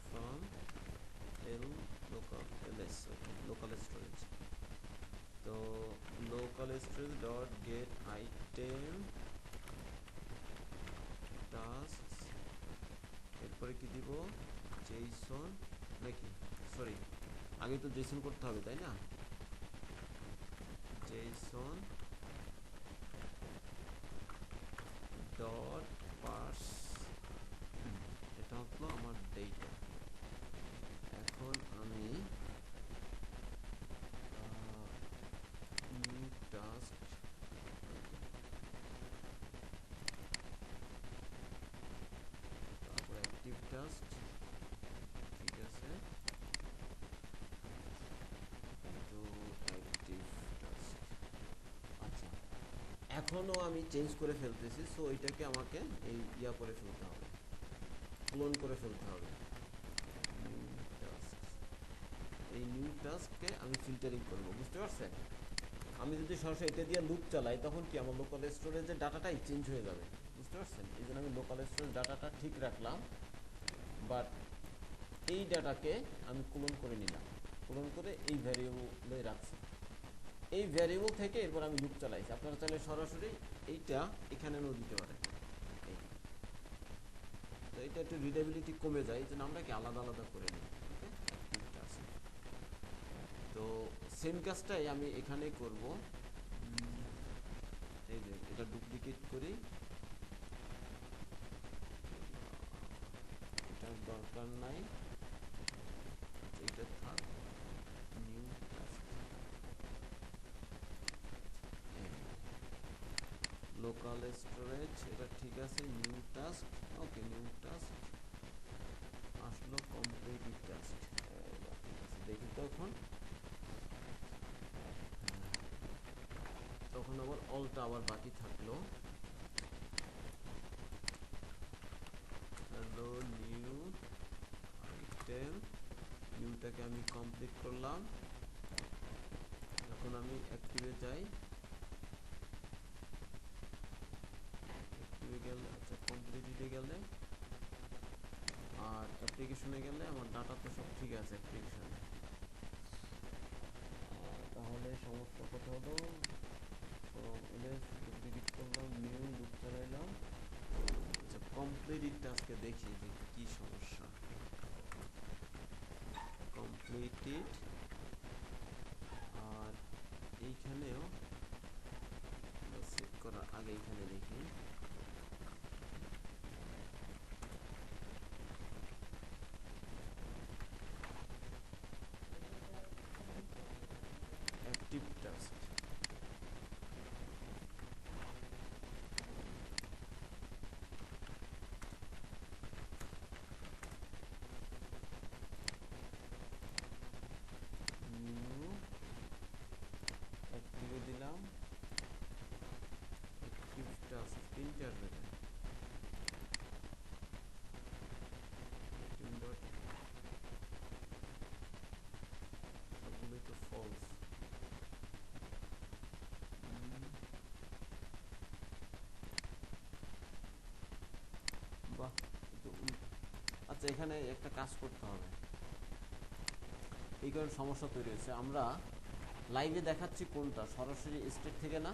from L local LS. Okay, local storage. তো local storage dot get item task, এরপরে কি দিব, জেসন নাকি, সরি আগে তো জেসন করতে হবে, তাই না? জেসন ডট পার্স, এটা হলো আমার ডেটা। এখন আমি এখনও আমি চেঞ্জ করে ফেলতেছি, সো এটাকে আমাকে এই ইয়া করে ফেলতে হবে, ক্লোন করে ফেলতে হবে। এই নিউ টাস্ককে আমি ফিল্টারিং করব, বুঝতে পারছেন? আমি যদি সরাসরি এটা দিয়ে লুপ চালাই তখন কি আমার লোকাল স্টোরেজের ডাটাটাই চেঞ্জ হয়ে যাবে, বুঝতে পারছেন? এই জন্য আমি লোকাল স্টোরেজ ডাটাটা ঠিক রাখলাম, বাট এই ডাটাকে আমি ক্লোন করে নিলাম, ক্লোন করে এই ভ্যারিয়েবলে রাখছি। এই ভ্যারিয়েবল থেকে এরপর আমি লুপ চালাইছি। আপনারা চাইলে সরাসরি এইটা এখানে নিয়ে দিতে পারেন। তো এটা একটু রিডেবিলিটি কমে যায়, এই জন্য আমরা কি আলাদা আলাদা করে নিই। ওকে, ঠিক আছে। তো সেম কাজটাই আমি এখানে করব। এই যে এটা ডুপ্লিকেট করি, এটার দরকার নাই, এইটা থাক। নিউ টাস্ক, লোকাল স্টোরেজ, এটা ঠিক আছে। নিউ টাস্ক, ওকে, নিউ টাস্ক আসলো, কমপ্লিট টাস্ক, ঠিক আছে। দেখি তো এখন, তখন আবার অলটা আবার বাকি থাকলো। হ্যালো নিউ আইটেম, নিউটাকে আমি কমপ্লিট করলাম। এখন আমি অ্যাক্টিভে যাই, অ্যাক্টিভে গেলে, আচ্ছা কমপ্লিটে গেলে আর অ্যাপ্লিকেশনে গেলে আমার ডাটা তো সব ঠিক আছে অ্যাপ্লিকেশনে। তাহলে সমস্যা কোথাও হলো? এলএস ডুপ্লিকেট করলাম, নিউ লুপ চালাইলাম। আচ্ছা কমপ্লিট টাস্কে দেখি যে কি সমস্যা। কমপ্লিটেড, আর এইখানেও সেট করার আগে এইখানে দেখি, অ্যাক্টিভ টাস্ক, নিউ অ্যাক্টিভে দিলাম, অ্যাক্টিভ টাস্ক তিনটে আসবে, সবগুলোই তো ফলস। বাহ, আচ্ছা এখানে একটা কাজ করতে হবে, এই কারণে সমস্যা তৈরি হয়েছে। আমরা লাইভে দেখাচ্ছি কোনটা, সরাসরি স্টেট থেকে না,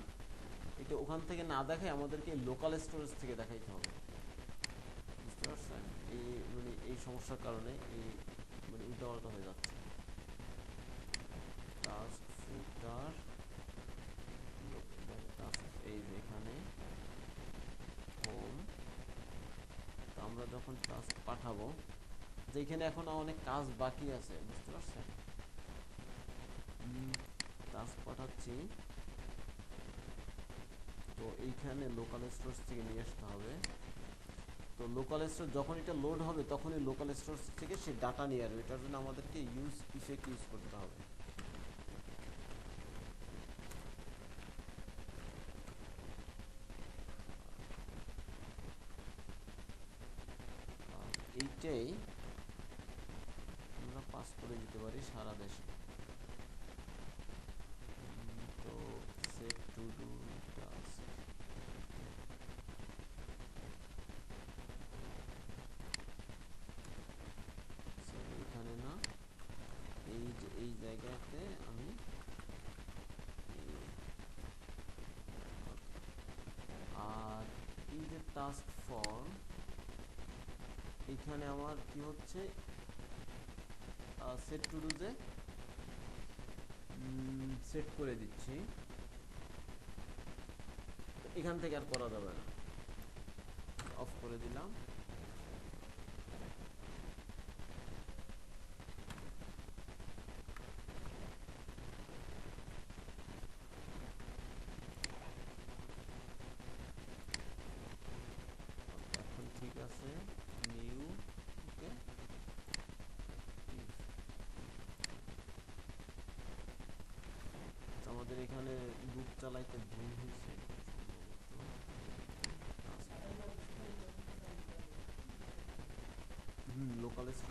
এটা ওখান থেকে না দেখায় আমাদেরকে লোকাল স্টোরেজ থেকে দেখাইতে হবে, বুঝতে পারছেন? এই মানে এই সমস্যার কারণে এই মানে উল্টাপাল্টা হয়ে যাচ্ছে। টাস্ক ফিল্টার, এই যে এখানে হোম, তো আমরা যখন টাস্ক পাঠাবো, যেখানে এখন অনেক কাজ বাকি আছে, বুঝতে পারছেন? টাস্ক পাঠাচ্ছি, তো এইখানে লোকাল স্টোরেজ থেকে নিয়ে আসতে হবে। তো লোকাল স্টোরেজ যখন এটা লোড হবে তখনই লোকাল স্টোরেজ থেকে সে ডাটা নিয়ে আসবে, এটার জন্য আমাদেরকে ইউজ ইফেক্ট ইউজ করতে হবে। এইটাই আমরা পাস করে দিতে পারি সারা দেশে। তো সেট টু ডু টাস্ক, এখানে না, এই যে এই জায়গাতে আমি আর এই যে টাস্ক ফর্ম, এখানে আমার কি হচ্ছে, সেট টু ডু যে সেট করে দিচ্ছি, এখান থেকে আর করা যাবে না, অফ করে দিলাম। এখন ঠিক আছে, নিউ, ওকে। আমাদের এখানে লুপ চালাইতে ভুল হয়েছে।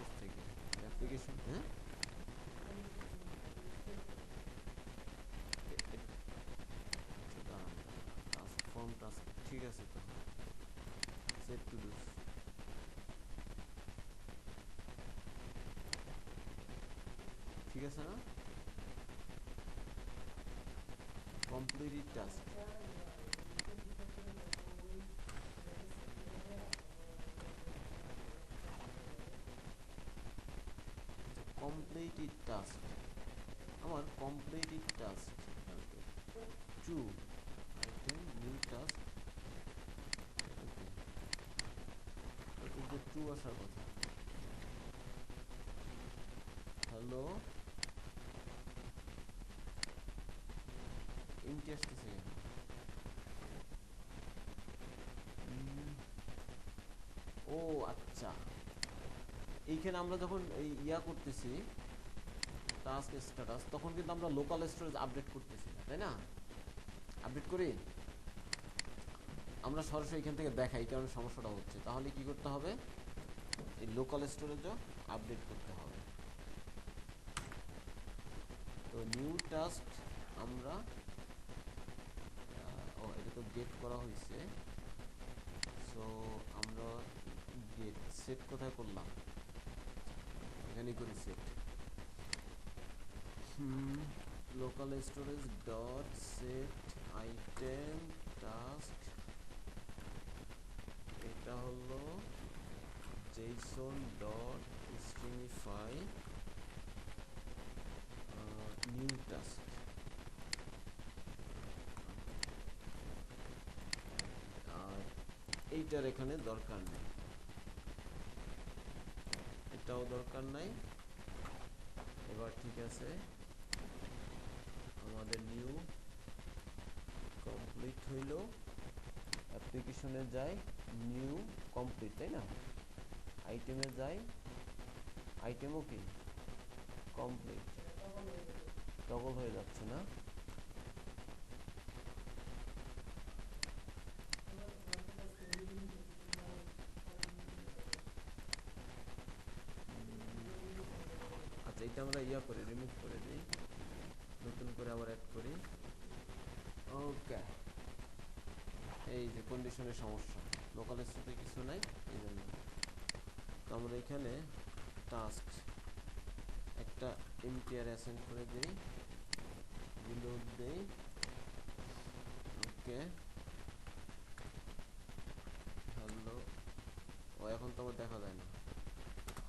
স্টোরেজ থেকে অ্যাপ্লিকেশন, হ্যাঁ টাস্ক ফর্ম টাস্ক ঠিক আছে, তো সেট টু ডু ঠিক আছে না, কমপ্লিট টাস্ক। কমপ্লিটেড টাস্ক, আমার completed task to item new task, to আসার কথা। হ্যালো এমটি আসতেছে, ও আচ্ছা, এইখানে আমরা যখন এই ইয়া করতেছি টাস্ক স্ট্যাটাস, তখন কিন্তু আমরা লোকাল স্টোরেজ আপডেট করতেছি না, তাই না? আপডেট করি আমরা সরাসরি এখান থেকে দেখাই, এই কারণে সমস্যাটা হচ্ছে। তাহলে কি করতে হবে, এই লোকাল স্টোরেজও আপডেট করতে হবে। তো নিউ টাস্ক আমরা এটা তো গেট করা হয়েছে, সো আমরা গেট সেট কোথায় করলাম, এখানে করি set local storage dot set item task, এটা হলো json dot stringify new task. আর এইটার এখানে দরকার নেই, এটাও দরকার নাই। এবার ঠিক আছে, আমাদের নিউ কমপ্লিট হইল, অ্যাপ্লিকেশনে যাই নিউ কমপ্লিট, তাই না? আইটেমে যাই, আইটেমও কি কমপ্লিট, টগল হয়ে যাচ্ছে না? আচ্ছা এটা আমরা ইয়া করে রিমুভ করে দিই, নতুন করে আবার অ্যাড করি। ওকে, এই যে কন্ডিশনের সমস্যা, লোকাল স্টোরে কিছু নাই এই জন্য। তো আমরা এখানে টাস্ক একটা এমটিআর অ্যাসাইন করে দিই, রিলোড দেই, ওকে হ্যালো, ও এখন তো আমার দেখা যায় না,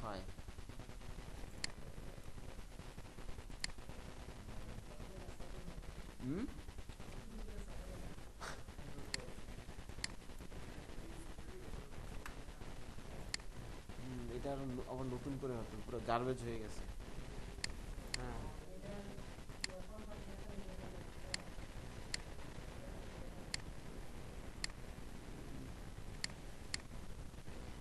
হাই এটা আবার নতুন করে হতো, পুরো গার্বেজ হয়ে গেছে।